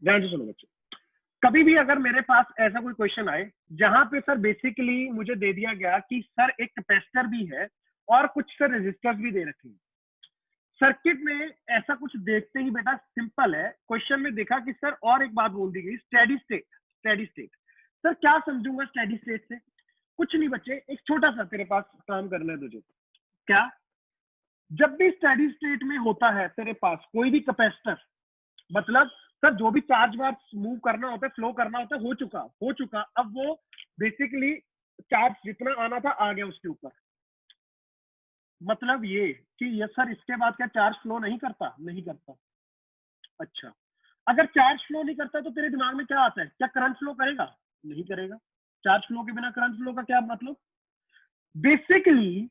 ध्यान से सुनो बच्चे, कभी भी अगर मेरे पास ऐसा कोई क्वेश्चन आए जहां पे सर बेसिकली मुझे दे दिया गया कि सर एक कैपेसिटर भी है और कुछ सर रेजिस्टर्स भी दे रखे हैं सर्किट में, ऐसा कुछ देखते ही बेटा सिंपल है, क्वेश्चन में देखा कि सर और एक बात बोल दी गई steady state. Steady state sir क्या समझूंगा स्टेडी स्टेट से? कुछ नहीं बच्चे, एक छोटा सा तेरे पास काम करना है तुझे। क्या? जब भी स्टेडी स्टेट में होता है तेरे पास कोई भी कैपेसिटर, मतलब सर जो भी चार्ज वार्ज मूव करना होता है, फ्लो करना होता है, हो चुका, अब वो बेसिकली चार्ज जितना आना था आ गया उसके ऊपर। मतलब ये कि ये सर इसके बाद क्या चार्ज फ्लो नहीं करता? नहीं करता। अच्छा, अगर चार्ज फ्लो नहीं करता तो तेरे दिमाग में क्या आता है? क्या करंट फ्लो करेगा? नहीं करेगा। चार्ज फ्लो के बिना करंट फ्लो का क्या मतलब? बेसिकली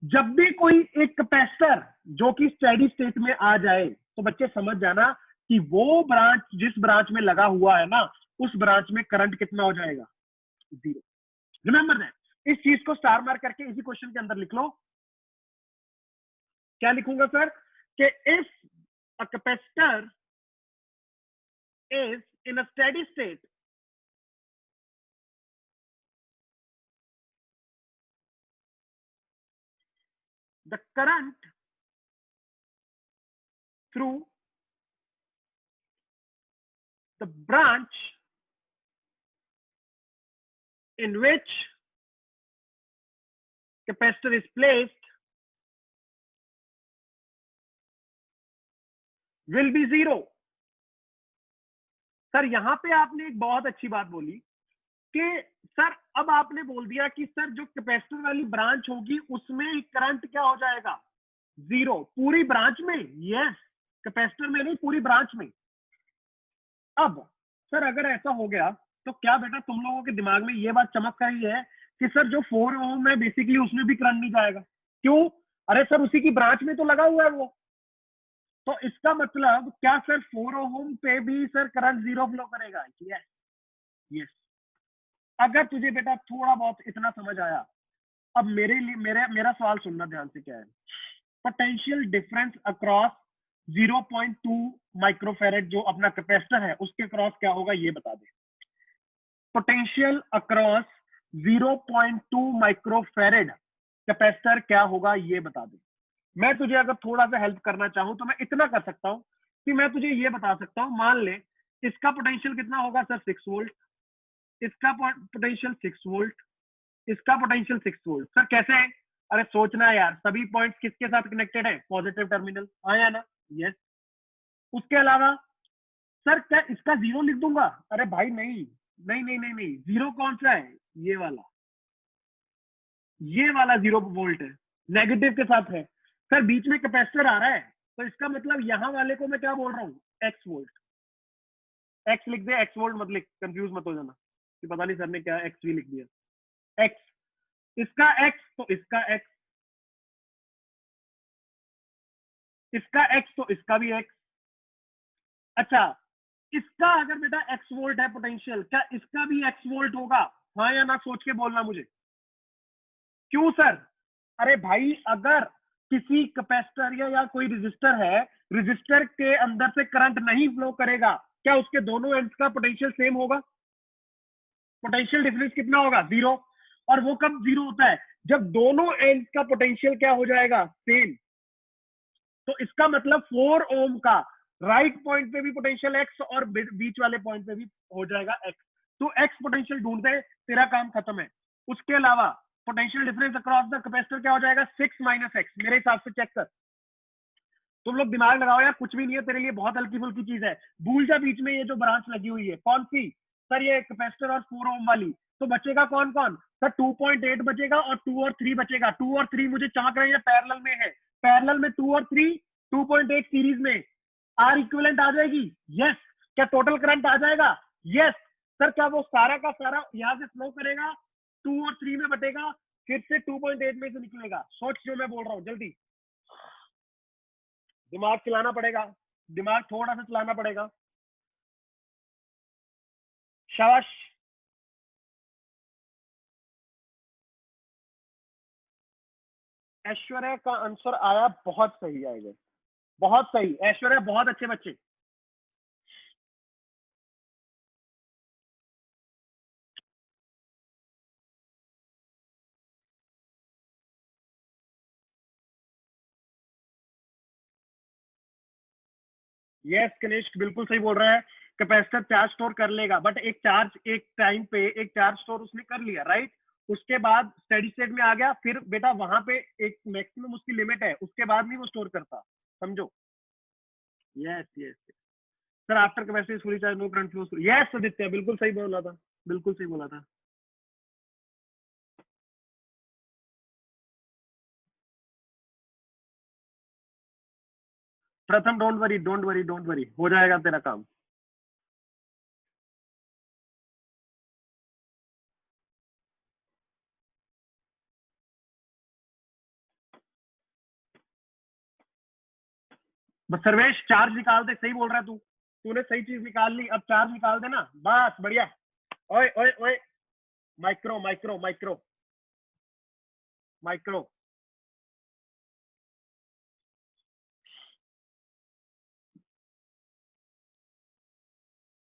जब भी कोई एक कैपेसिटर जो कि स्टेडी स्टेट में आ जाए तो बच्चे समझ जाना कि वो ब्रांच जिस ब्रांच में लगा हुआ है ना, उस ब्रांच में करंट कितना हो जाएगा? जीरो। Remember that. इस चीज को स्टार मार्क करके इसी क्वेश्चन के अंदर लिख लो। क्या लिखूंगा सर? कि if a capacitor is in a steady state, the current through the branch in which capacitor is placed will be zero। Sir यहां पे आपने एक बहुत अच्छी बात बोली कि सर अब आपने बोल दिया कि सर जो कैपेसिटर वाली ब्रांच होगी उसमें करंट क्या हो जाएगा? जीरो। पूरी ब्रांच में? यस, कैपेसिटर में नहीं, पूरी ब्रांच में। अब सर अगर ऐसा हो गया तो क्या बेटा तुम लोगों के दिमाग में ये बात चमक रही है कि सर जो 4 ओम है बेसिकली उसमें भी करंट नहीं जाएगा? क्यों? अरे सर उसी की ब्रांच में तो लगा हुआ है वो। तो इसका मतलब क्या सर 4 ओम पे भी सर करंट जीरो फ्लो करेगा? यस। यस। अगर तुझे बेटा थोड़ा बहुत इतना समझ आया, अब मेरे लिए मेरा सवाल सुनना ध्यान से। क्या है पोटेंशियल डिफरेंस अक्रॉस 0.2 माइक्रोफेरेड जो अपना कैपेसिटर है उसके क्रॉस क्या होगा ये बता दे। पोटेंशियल अक्रॉस 0.2 माइक्रोफेरेड कैपेसिटर क्या होगा ये बता दे। मैं तुझे अगर थोड़ा सा हेल्प करना चाहूं तो मैं इतना कर सकता हूं कि मैं तुझे ये बता सकता हूं, मान ले इसका पोटेंशियल कितना होगा सर? 6 वोल्ट। इसका पोटेंशियल 6 वोल्ट, इसका पोटेंशियल 6 वोल्ट। सर कैसे है? अरे सोचना है यार, सभी पॉइंट्स किसके साथ कनेक्टेड है? पॉजिटिव टर्मिनल, आया ना? यस। उसके अलावा सर क्या इसका जीरो लिख दूंगा? अरे भाई नहीं, नहीं नहीं नहीं नहीं, जीरो कौन सा है? ये वाला, ये वाला 0 वोल्ट है, नेगेटिव के साथ है। सर बीच में कैपेसिटर आ रहा है तो इसका मतलब यहां वाले को मैं क्या बोल रहा हूँ? X volt. एक्स लिख दे, एक्स वोल्ट मत लिख, कंफ्यूज मत हो जाना कि पता नहीं सर ने क्या एक्स भी लिख दिया। एक्स, इसका एक्स तो इसका एक्स, इसका एक्स तो इसका भी एक्स। अच्छा, इसका अगर बेटा एक्स वोल्ट है पोटेंशियल, क्या इसका भी एक्स वोल्ट होगा? हाँ या ना सोच के बोलना मुझे। क्यों सर? अरे भाई अगर किसी कैपेसिटर या कोई रजिस्टर है, रजिस्टर के अंदर से करंट नहीं फ्लो करेगा, क्या उसके दोनों एंड्स का पोटेंशियल सेम होगा? पोटेंशियल डिफरेंस कितना होगा? जीरो। और वो कब जीरो होता है? जब दोनों एंड्स का पोटेंशियल क्या हो जाएगा? सेम। तो इसका मतलब 4 ओम का राइट पॉइंट पे भी पोटेंशियल एक्स और बीच वाले पॉइंट पे भी हो जाएगा एक्स। तो एक्स पोटेंशियल ढूंढ दे, तेरा काम खत्म है। उसके अलावा potential difference across the capacitor क्या हो जाएगा? 6 माइनस एक्स। मेरे हिसाब से चेक कर, तुम लोग दिमाग लगाओ यार, कुछ भी नहीं है तेरे लिए, बहुत हल्की फुल्की चीज है। भूल जा बीच में ये जो ब्रांच लगी हुई है, कौन सी? सर ये कैपेसिटर और 4 ओम वाली। तो बचेगा कौन कौन? सर 2.8 बचेगा और 2 और 3 बचेगा। 2 और 3 मुझे चमक रहे हैं पैरेलल में है, पैरेलल में 2 और 3 2.8 सीरीज में आर इक्विवेलेंट आ जाएगी। यस। क्या टोटल करंट आ जाएगा? यस। सर क्या वो सारा का सारा यहां से फ्लो करेगा, 2 और 3 में बटेगा, फिर से 2.8 में से निकलेगा? सोच जो मैं बोल रहा हूँ, जल्दी दिमाग चलाना पड़ेगा, दिमाग थोड़ा सा चलाना पड़ेगा। शाबाश। ऐश्वर्या का आंसर आया बहुत सही, आएगा बहुत सही। ऐश्वर्या बहुत अच्छे बच्चे। यस कनिष्क बिल्कुल सही बोल रहा है, कैपेसिटर चार्ज स्टोर कर लेगा, बट एक टाइम पे एक चार्ज स्टोर उसने कर लिया, राइट। उसके बाद स्टेडी स्टेट में आ गया, फिर बेटा वहां पे एक मैक्सिमम उसकी लिमिट है, उसके बाद नहीं वो स्टोर करता, समझो। Yes yes sir, after capacity fully charge no current flow. Yes Aditya बिल्कुल सही बोला था, बिल्कुल सही बोला था। Pratham don't worry don't worry don't worry, हो जाएगा तेरा काम। बस सर्वेश चार्ज निकाल दे, सही बोल रहा है तू, तूने सही चीज निकाल ली, अब चार्ज निकाल देना, बस बढ़िया। ओए ओए ओए, माइक्रो माइक्रो माइक्रो माइक्रो।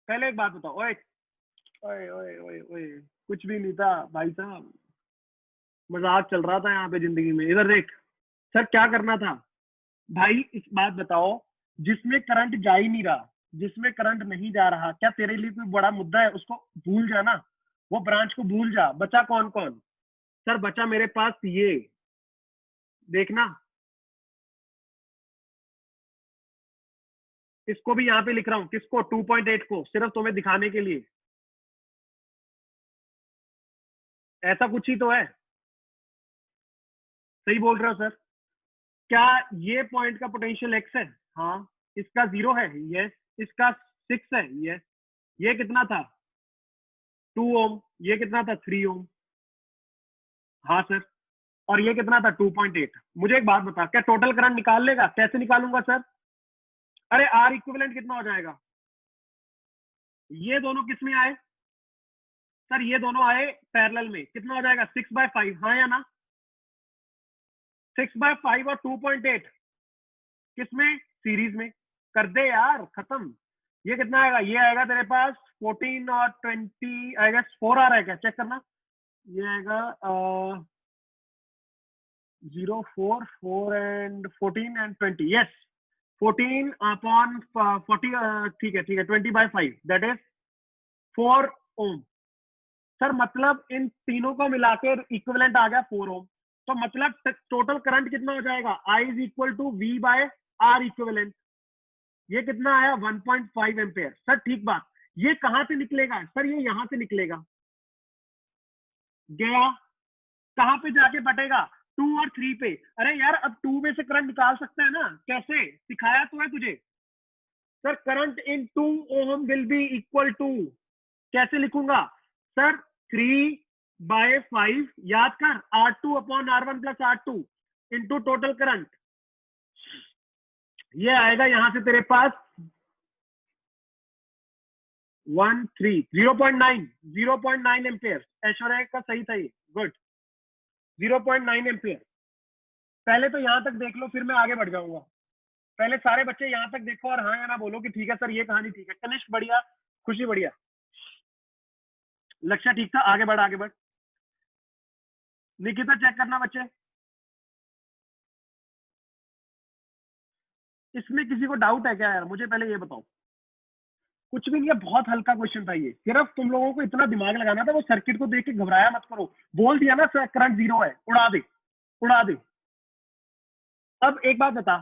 पहले एक बात बताओ, ओए ओए ओए ओए ओए, कुछ भी नहीं था भाई साहब, मजाक चल रहा था यहाँ पे जिंदगी में, इधर देख। सर क्या करना था भाई, इस बात बताओ, जिसमें करंट जा ही नहीं रहा, जिसमें करंट नहीं जा रहा, क्या तेरे लिए कोई बड़ा मुद्दा है? उसको भूल जाना, वो ब्रांच को भूल जा। बचा कौन कौन? सर बचा मेरे पास ये, देखना, इसको भी यहाँ पे लिख रहा हूँ, किसको? 2.8 को, सिर्फ तुम्हें दिखाने के लिए। ऐसा कुछ ही तो है, सही बोल रहे हो सर? क्या ये पॉइंट का पोटेंशियल एक्स है? हाँ। इसका 0 है? यस। इसका 6 है? यस। ये कितना था? 2 ओम। ये कितना था? 3 ओम। हाँ सर। और ये कितना था? 2.8। मुझे एक बात बता, क्या टोटल करंट निकाल लेगा? कैसे निकालूंगा सर? अरे आर इक्विवेलेंट कितना हो जाएगा? ये दोनों किस में आए सर? ये दोनों आए पैरेलल में, कितना हो जाएगा? 6/5, हाँ या ना? 6/5 और 2.8 किसमें? सीरीज में। कर दे यार, खत्म। ये कितना आएगा? ये आएगा तेरे पास 14 और 20 आएगा, 4 आ रहा है क्या? चेक करना। ये आएगा 0 4 4 एंड 14 एंड 20, यस। 14 अपॉन 40, ठीक है ठीक है, 20/5 दैट इज 4 ओम। सर मतलब इन तीनों को मिलाकर इक्विवेलेंट आ गया 4 ओम। तो मतलब टोटल करंट कितना हो जाएगा? I is equal to V by R equivalent. ये कितना आया? 1.5 एम्पेयर। सर ठीक बात, ये कहां से निकलेगा सर? ये यहां से निकलेगा। गया कहां पे जाके बटेगा? 2 और 3 पे। अरे यार अब 2 में से करंट निकाल सकते हैं ना, कैसे? सिखाया तो है तुझे। Sir current in 2 ohm will be equal to, कैसे लिखूंगा सर? 3/5, याद कर, R2 upon R1 plus R2 into total current. ये आएगा यहां से तेरे पास 0.9 एम्पियर। ऐश्वर्या का सही था ये, गुड। 0.9 एम्पियर। पहले तो यहां तक देख लो, फिर मैं आगे बढ़ जाऊंगा। पहले सारे बच्चे यहां तक देखो और हाँ या ना बोलो कि ठीक है सर, ये कहानी ठीक है। कनिष्क बढ़िया, खुशी बढ़िया, लक्ष्य ठीक था, आगे बढ़ आगे बढ़। निकिता चेक करना बच्चे, इसमें किसी को डाउट है क्या यार? मुझे पहले ये बताओ। कुछ भी नहीं है, बहुत हल्का क्वेश्चन था ये, सिर्फ तुम लोगों को इतना दिमाग लगाना था, वो सर्किट को देख के घबराया मत करो। बोल दिया ना सर करंट 0 है, उड़ा दे, उड़ा दे। अब एक बात बता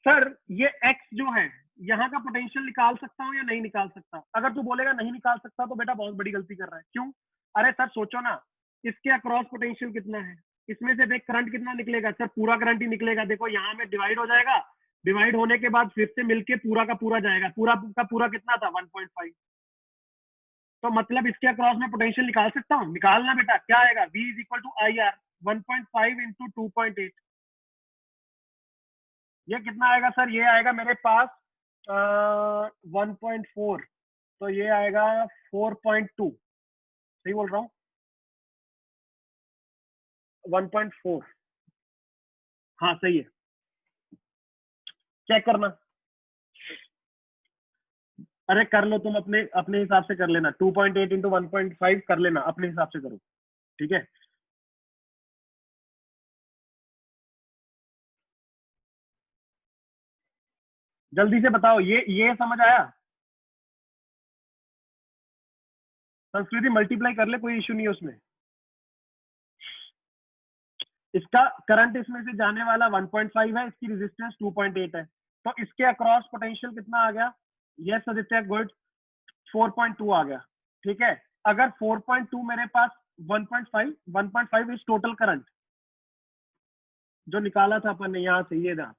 सर, ये एक्स जो है, यहाँ का पोटेंशियल निकाल सकता हूँ या नहीं निकाल सकता? अगर तू बोलेगा नहीं निकाल सकता तो बेटा बहुत बड़ी गलती कर रहा है। क्यों? अरे सर सोचो ना, इसके अक्रॉस पोटेंशियल कितना है, इसमें से देख करंट कितना निकलेगा सर? पूरा करंट ही निकलेगा। देखो यहाँ में डिवाइड हो जाएगा, डिवाइड होने के बाद फिर से मिलके पूरा का पूरा जाएगा। पूरा का पूरा कितना था? 1.5। तो मतलब इसके अक्रॉस में पोटेंशियल निकाल सकता हूँ? निकालना बेटा, क्या आएगा? V is equal to I R, 1.5 into 2.8। ये कितना आएगा सर? ये आएगा मेरे पास 1.4, तो ये आएगा 4.2। सही बोल रहा हूँ? 1.4, हाँ सही है। चेक करना। अरे कर लो तुम, अपने अपने हिसाब से कर लेना। 2.8 इंटू 1.5 कर लेना, अपने हिसाब से करो, ठीक है। जल्दी से बताओ, ये समझ आया? संस्कृति मल्टीप्लाई कर ले, कोई इश्यू नहीं है उसमें। इसका करंट इसमें से जाने वाला 1.5 है, इसकी रेजिस्टेंस 2.8 है, तो इसके अक्रॉस पोटेंशियल कितना आ गया? यस आदित्य, गुड, 4.2 आ गया। ठीक है, अगर 4.2 मेरे पास 1.5 इज टोटल करंट जो निकाला था अपन ने यहां से, ये था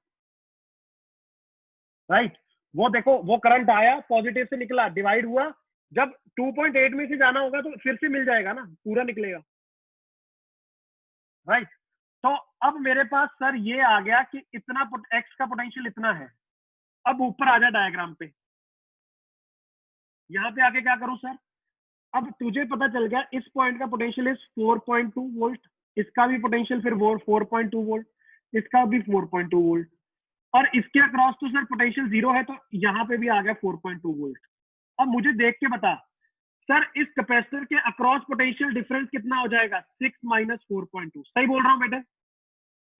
राइट। वो देखो, वो करंट आया, पॉजिटिव से निकला, डिवाइड हुआ, जब 2.8 में से जाना होगा तो फिर से मिल जाएगा ना, पूरा निकलेगा, राइट। तो अब मेरे पास सर ये आ गया कि इतना एक्स का पोटेंशियल इतना है। अब ऊपर आ जा डायग्राम पे, यहां पे आके क्या करूं सर? अब तुझे पता चल गया इस पॉइंट का पोटेंशियल इज 4.2 वोल्ट, इसका भी पोटेंशियल फिर 4.2 वोल्ट, इसका भी 4.2 वोल्ट, और इसके अक्रॉस तो सर पोटेंशियल 0 है, तो यहाँ पे भी आ गया 4.2 वोल्ट। अब मुझे देख के बता सर, इस कैपेसिटर के अक्रॉस पोटेंशियल डिफरेंस कितना हो जाएगा? 6 माइनस 4.2। सही बोल रहा हूँ बेटे?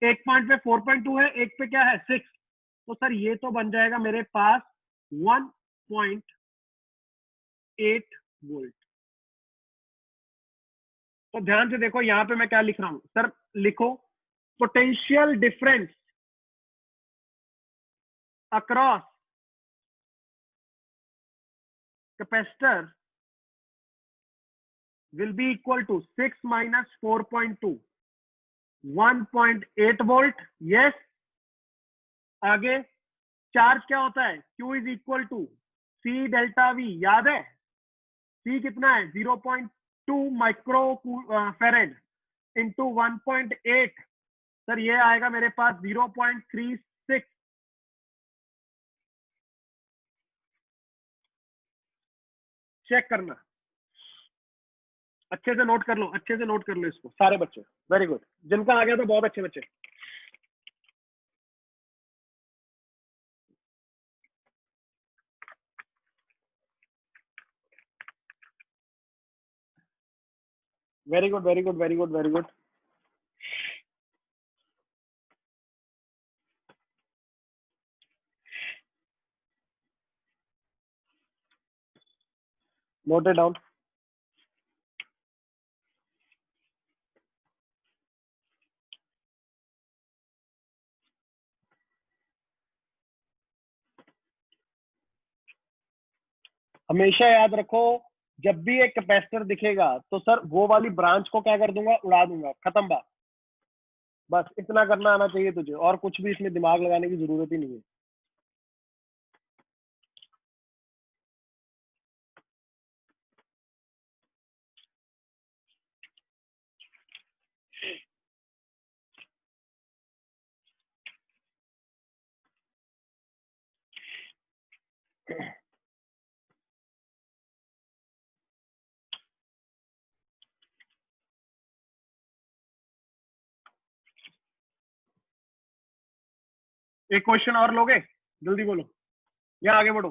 एक पॉइंट पे 4.2 है, एक पे क्या है? 6। तो सर ये तो बन जाएगा मेरे पास 1.8 वोल्ट। तो ध्यान से देखो, यहां पे मैं क्या लिख रहा हूं सर, लिखो potential difference across capacitor will be equal to 6 minus 4.2, 1.8 volt. Yes, आगे चार्ज क्या होता है? Q is equal to C delta V, याद है? C कितना है? 0.2 माइक्रो फेरेड इंटू 1.8, सर ये आएगा मेरे पास 0.36। चेक करना, अच्छे से नोट कर लो, अच्छे से नोट कर लो इसको सारे बच्चे। वेरी गुड, जिनका आ गया तो बहुत अच्छे बच्चे। Very good, very good, very good, very good. Note it down. हमेशा याद रखो, जब भी एक कैपेसिटर दिखेगा तो सर वो वाली ब्रांच को क्या कर दूंगा? उड़ा दूंगा, खत्म बात। बस इतना करना आना चाहिए तुझे, और कुछ भी इसमें दिमाग लगाने की जरूरत ही नहीं है। एक क्वेश्चन और लोगे? जल्दी बोलो या आगे बढ़ो।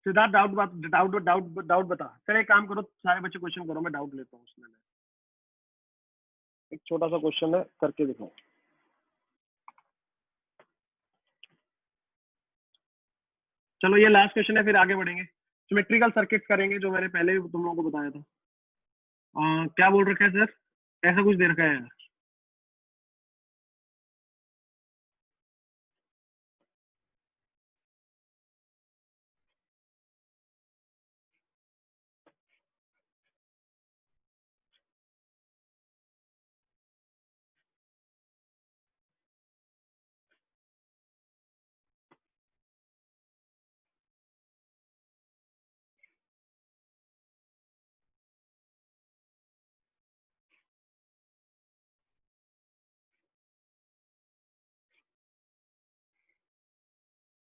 Siddharth, doubt doubt doubt doubt बता। चल एक काम करो, सारे बच्चे क्वेश्चन करो, मैं डाउट लेता हूँ उसमें। एक छोटा सा क्वेश्चन है, करके दिखाओ। चलो ये लास्ट क्वेश्चन है, फिर आगे बढ़ेंगे। सिमेट्रिकल सर्किट करेंगे, जो मैंने पहले भी तुम लोगों को बताया था। क्या बोल रखा है सर? ऐसा कुछ दे रखा है?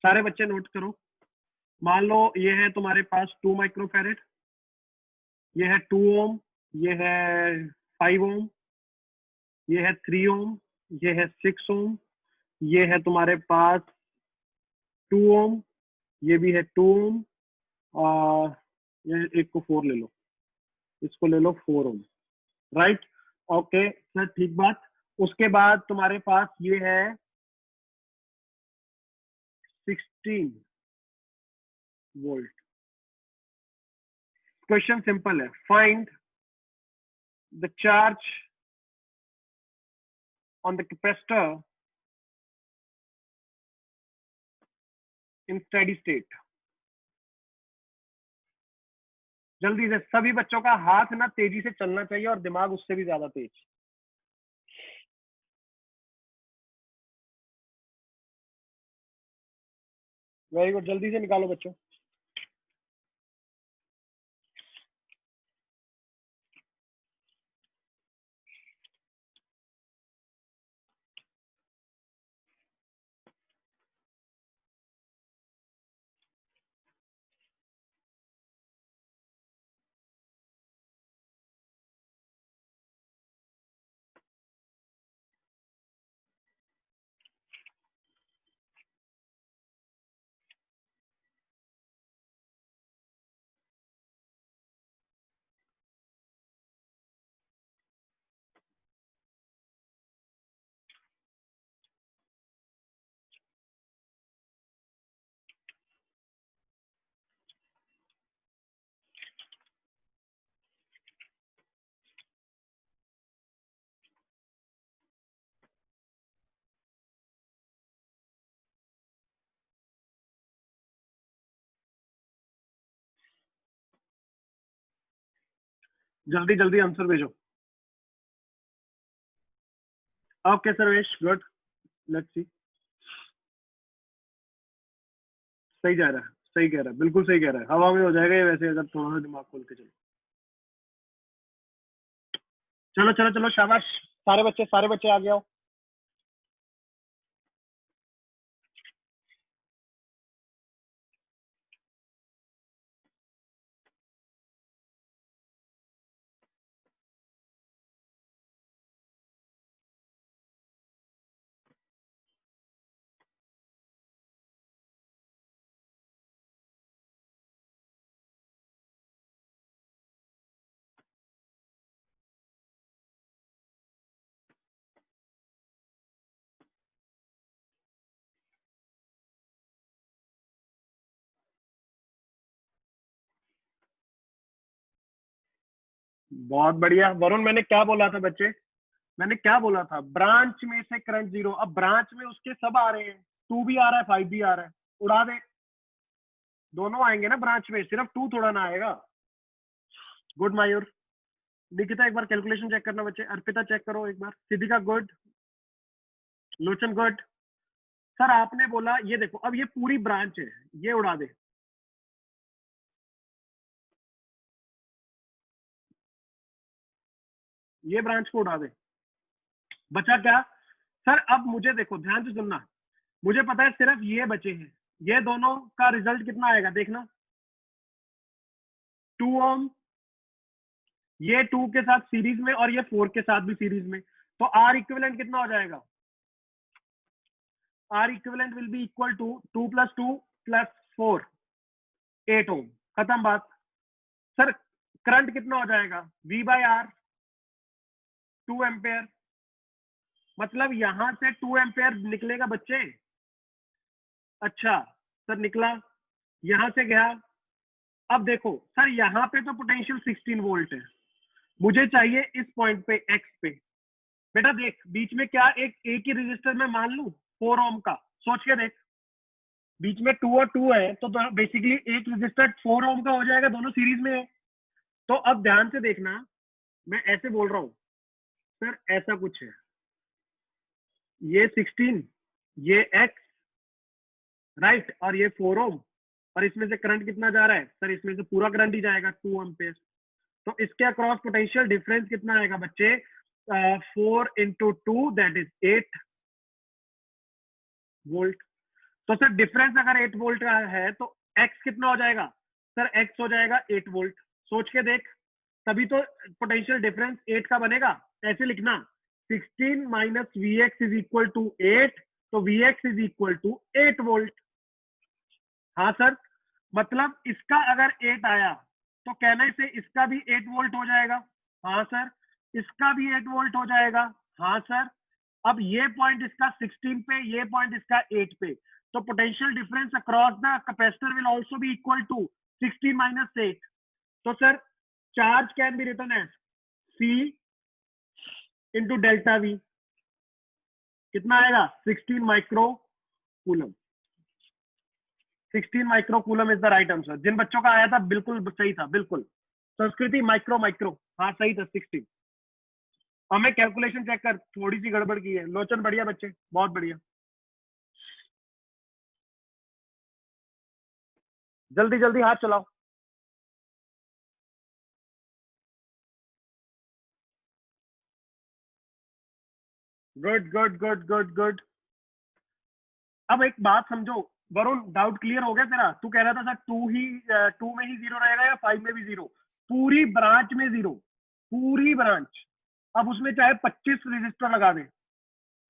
सारे बच्चे नोट करो। मान लो ये है तुम्हारे पास 2 माइक्रोफैरेड, ये है 2 ओम, ये है 5 ओम, ये है 3 ओम, ये है 6 ओम, ये है तुम्हारे पास 2 ओम, ये भी है 2 ओम, और ये एक को 4 ले लो, इसको ले लो 4 ओम, राइट। ओके सर, ठीक बात। उसके बाद तुम्हारे पास ये है 16 वोल्ट। क्वेश्चन सिंपल है, find the charge on the capacitor in steady state. जल्दी से सभी बच्चों का हाथ ना तेजी से चलना चाहिए और दिमाग उससे भी ज्यादा तेज। वेरी गुड, जल्दी से निकालो बच्चों। जल्दी जल्दी आंसर भेजो। Okay Sarvesh, good, let's see. सही जा रहा है, सही कह रहा है, बिल्कुल सही कह रहा है। हवा में हो जाएगा ये वैसे, अगर थोड़ा सा दिमाग खोल के चलो। चलो चलो चलो, शाबाश। सारे बच्चे आ गए हो। बहुत बढ़िया वरुण, मैंने क्या बोला था बच्चे? मैंने क्या बोला था? ब्रांच में से करंट जीरो। अब ब्रांच में उसके सब आ रहे हैं, 2 भी आ रहा है, 5 भी आ रहा है, उड़ा दे। दोनों आएंगे ना ब्रांच में, सिर्फ 2 थोड़ा ना आएगा। गुड मायूर। निकिता एक बार कैलकुलेशन चेक करना बच्चे। अर्पिता चेक करो एक बार। सिद्धिका गुड। लोचन गुड। सर आपने बोला, ये देखो अब ये पूरी ब्रांच है, ये उड़ा दे। ये ब्रांच को उड़ा दे। बचा क्या? सर अब मुझे देखो, ध्यान से सुनना। मुझे पता है सिर्फ ये बचे हैं, ये दोनों का रिजल्ट कितना आएगा देखना। 2 ओम, ये 2 के साथ सीरीज में और ये 4 के साथ भी सीरीज में, तो आर इक्विवेलेंट कितना हो जाएगा? R equivalent will be equal to 2 + 2 + 4, 8 ohm. खत्म बात। सर करंट कितना हो जाएगा? V/R, 2 ampere. मतलब यहां से 2 एम्पेयर निकलेगा बच्चे। अच्छा सर निकला, यहां से गया। अब देखो सर, यहाँ पे तो पोटेंशियल 16 वोल्ट है, मुझे चाहिए इस पॉइंट पे, एक्स पे। बेटा देख, बीच में क्या एक ही रजिस्टर में मान लू 4 ओम का? सोच के देख, बीच में 2 और 2 है, तो बेसिकली एक रजिस्टर 4 ओम का हो जाएगा, दोनों सीरीज में है। तो अब ध्यान से देखना, मैं ऐसे बोल रहा हूं सर, ऐसा कुछ है, ये 16, ये एक्स, राइट, और ये 4 ओम, और इसमें से करंट कितना जा रहा है सर? इसमें से पूरा करंट ही जाएगा, 2 एम्पेयर। तो इसके अक्रॉस पोटेंशियल डिफरेंस कितना आएगा बच्चे? 4 × 2 दैट इज 8 वोल्ट। तो सर डिफरेंस अगर 8 वोल्ट का है तो एक्स कितना हो जाएगा? सर एक्स हो जाएगा 8 वोल्ट। सोच के देख, तभी तो पोटेंशियल डिफरेंस 8 का बनेगा। ऐसे लिखना, 16 - Vx = 8, तो Vx = 8 वोल्ट। हाँ सर, मतलब इसका अगर 8 आया तो कहने से इसका भी 8 वोल्ट हो जाएगा। हाँ सर, इसका भी 8 वोल्ट हो जाएगा। हाँ सर। अब ये पॉइंट इसका 16 पे, ये पॉइंट इसका 8 पे, तो potential difference across the capacitor will also be equal to 16 minus 8। तो sir charge can be written as C into delta V। कितना आएगा? 16 micro coulomb. 16 micro coulomb is the right answer. जिन बच्चों का आया था बिल्कुल सही था, बिल्कुल। संस्कृति माइक्रो माइक्रो, हाँ सही था 16। हमें कैलकुलेशन चेक कर, थोड़ी सी गड़बड़ की है। लोचन बढ़िया बच्चे, बहुत बढ़िया। जल्दी जल्दी हाथ चलाओ। Good good good good good. अब एक बात समझो वरुण, डाउट क्लियर हो गया तेरा? तू कह रहा था सर 2 में ही 0 रहेगा या 5 में भी 0? पूरी ब्रांच में 0, पूरी ब्रांच। अब उसमें चाहे 25 रजिस्टर लगा दे,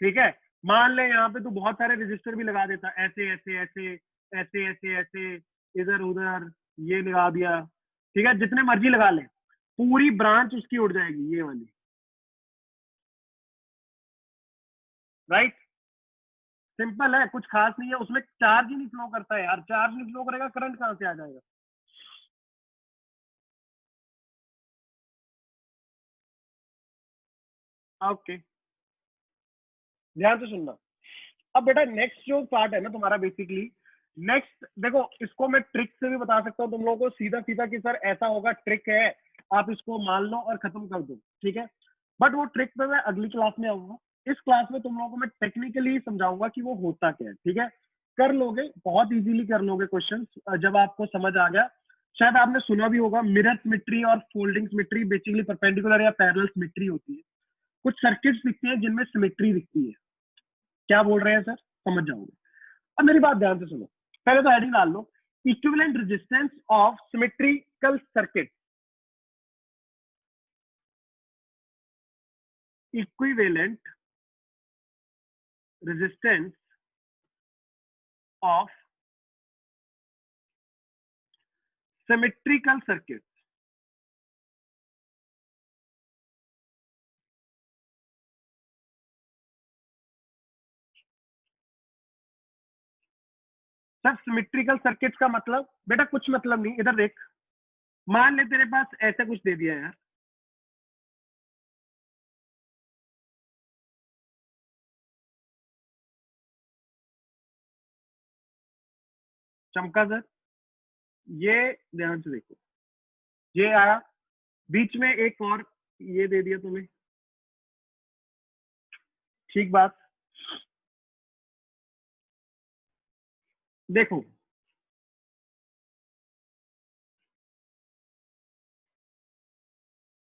ठीक है? मान ले यहाँ पे तू बहुत सारे रजिस्टर भी लगा देता, ऐसे ऐसे ऐसे ऐसे ऐसे ऐसे, इधर उधर, ये लगा दिया, ठीक है? जितने मर्जी लगा ले, पूरी ब्रांच उसकी उड़ जाएगी, ये वाली। राइट? सिंपल है, कुछ खास नहीं है उसमें। चार्ज ही नहीं फ्लो करता है यार। चार्ज नहीं फ्लो करेगा, करंट कहां से आ जाएगा? ओके, ध्यान से सुनना। अब बेटा नेक्स्ट जो पार्ट है ना तुम्हारा, बेसिकली नेक्स्ट देखो, इसको मैं ट्रिक से भी बता सकता हूँ तुम लोगों को सीधा सीधा कि सर ऐसा होगा, ट्रिक है, आप इसको मान लो और खत्म कर दो, ठीक है? बट वो ट्रिक पे मैं अगली क्लास में आऊंगा। इस क्लास में तुम लोगों को मैं टेक्निकली समझाऊंगा कि वो होता क्या है, ठीक है? कर लोगे, बहुत इजीली कर लोगे क्वेश्चन जब आपको समझ आ गया। शायद आपने सुना भी होगा, मिरर सिमेट्री और फोल्डिंग सिमेट्री बेसिकली परपेंडिकुलर या पैरेलल सिमेट्री होती है। कुछ सर्किट्स दिखते हैं जिनमें सिमेट्री दिखती है। क्या बोल रहे हैं सर? समझ जाओगे। अब मेरी बात ध्यान से सुनो, पहले तो हेडिंग डाल लो, equivalent resistance of symmetrical circuit. Equivalent resistance of symmetrical circuit. Sir symmetrical circuit का मतलब बेटा कुछ मतलब नहीं, इधर देख। मान ले तेरे पास ऐसा कुछ दे दिया यार, चमका सर, ये ध्यान से देखो, ये आया, बीच में एक और ये दे दिया तुम्हें, ठीक बात। देखो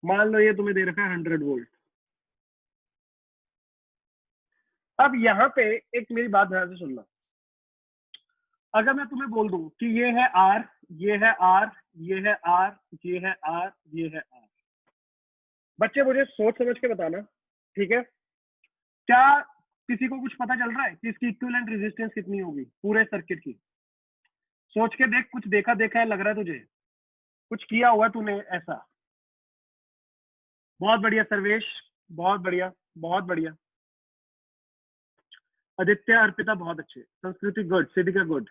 मान लो ये तुम्हें दे रखा है 100 वोल्ट। अब यहाँ पे एक मेरी बात ध्यान से सुनना, अगर मैं तुम्हें बोल दूं कि ये है आर, ये है आर, ये है आर, ये है आर, ये है आर, बच्चे मुझे सोच समझ के बताना, ठीक है? क्या किसी को कुछ पता चल रहा है कि इसकी इक्विवेलेंट रेजिस्टेंस कितनी होगी पूरे सर्किट की? सोच के देख, कुछ देखा देखा है लग रहा है तुझे? कुछ किया हुआ तूने ऐसा? बहुत बढ़िया सर्वेश, बहुत बढ़िया, बहुत बढ़िया। आदित्य, अर्पिता बहुत अच्छे, संस्कृति गुड, सिद्धिका गुड।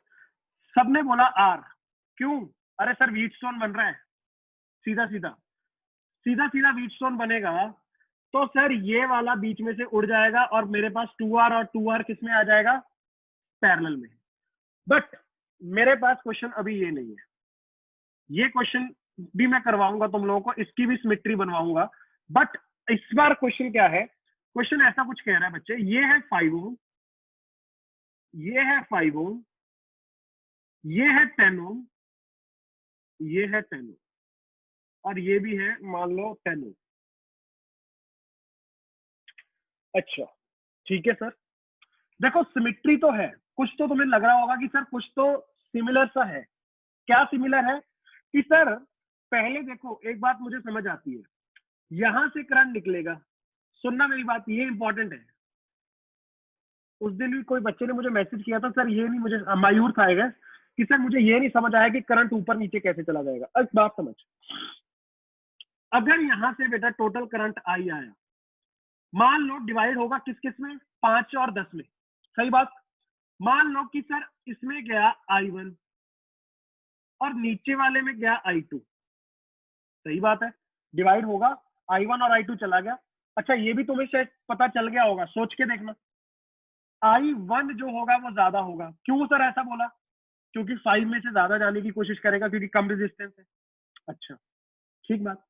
सबने बोला आर, क्यों? अरे सर व्हीटस्टोन बन रहा है, सीधा सीधा सीधा सीधा व्हीटस्टोन बनेगा, तो सर ये वाला बीच में से उड़ जाएगा और मेरे पास 2R और 2R किस में आ जाएगा? पैरेलल में। बट मेरे पास क्वेश्चन अभी ये नहीं है, ये क्वेश्चन भी मैं करवाऊंगा तुम लोगों को, इसकी भी सिमेट्री बनवाऊंगा। बट इस बार क्वेश्चन क्या है? क्वेश्चन ऐसा कुछ कह रहा है बच्चे, ये है 5 ओम, ये है 5 ओम, ये है 10 ओम, ये है 10 ओम, और ये भी है मान लो 10 ओम। अच्छा ठीक है सर, देखो सिमेट्री तो है, कुछ तो तुम्हें लग रहा होगा कि सर कुछ तो सिमिलर सा है। क्या सिमिलर है? कि सर पहले देखो, एक बात मुझे समझ आती है, यहां से करंट निकलेगा। सुनना मेरी बात, ये इंपॉर्टेंट है। उस दिन भी कोई बच्चे ने मुझे मैसेज किया था, सर ये नहीं, मुझे मायूर था I guess, कि सर मुझे ये नहीं समझ आया कि करंट ऊपर नीचे कैसे चला जाएगा। अब बात समझ, अगर यहां से बेटा टोटल करंट आई आया, मान लो डिवाइड होगा किस किस में, 5 और 10 में, सही बात। मान लो कि सर इसमें गया I1 और नीचे वाले में गया I2, सही बात है, डिवाइड होगा, I1 और I2 चला गया। अच्छा ये भी तुम्हें शायद पता चल गया होगा, सोच के देखना, I1 जो होगा वो ज्यादा होगा। क्यों सर ऐसा बोला? क्योंकि 5 में से ज्यादा जाने की कोशिश करेगा क्योंकि कम रेजिस्टेंस है। अच्छा ठीक बात।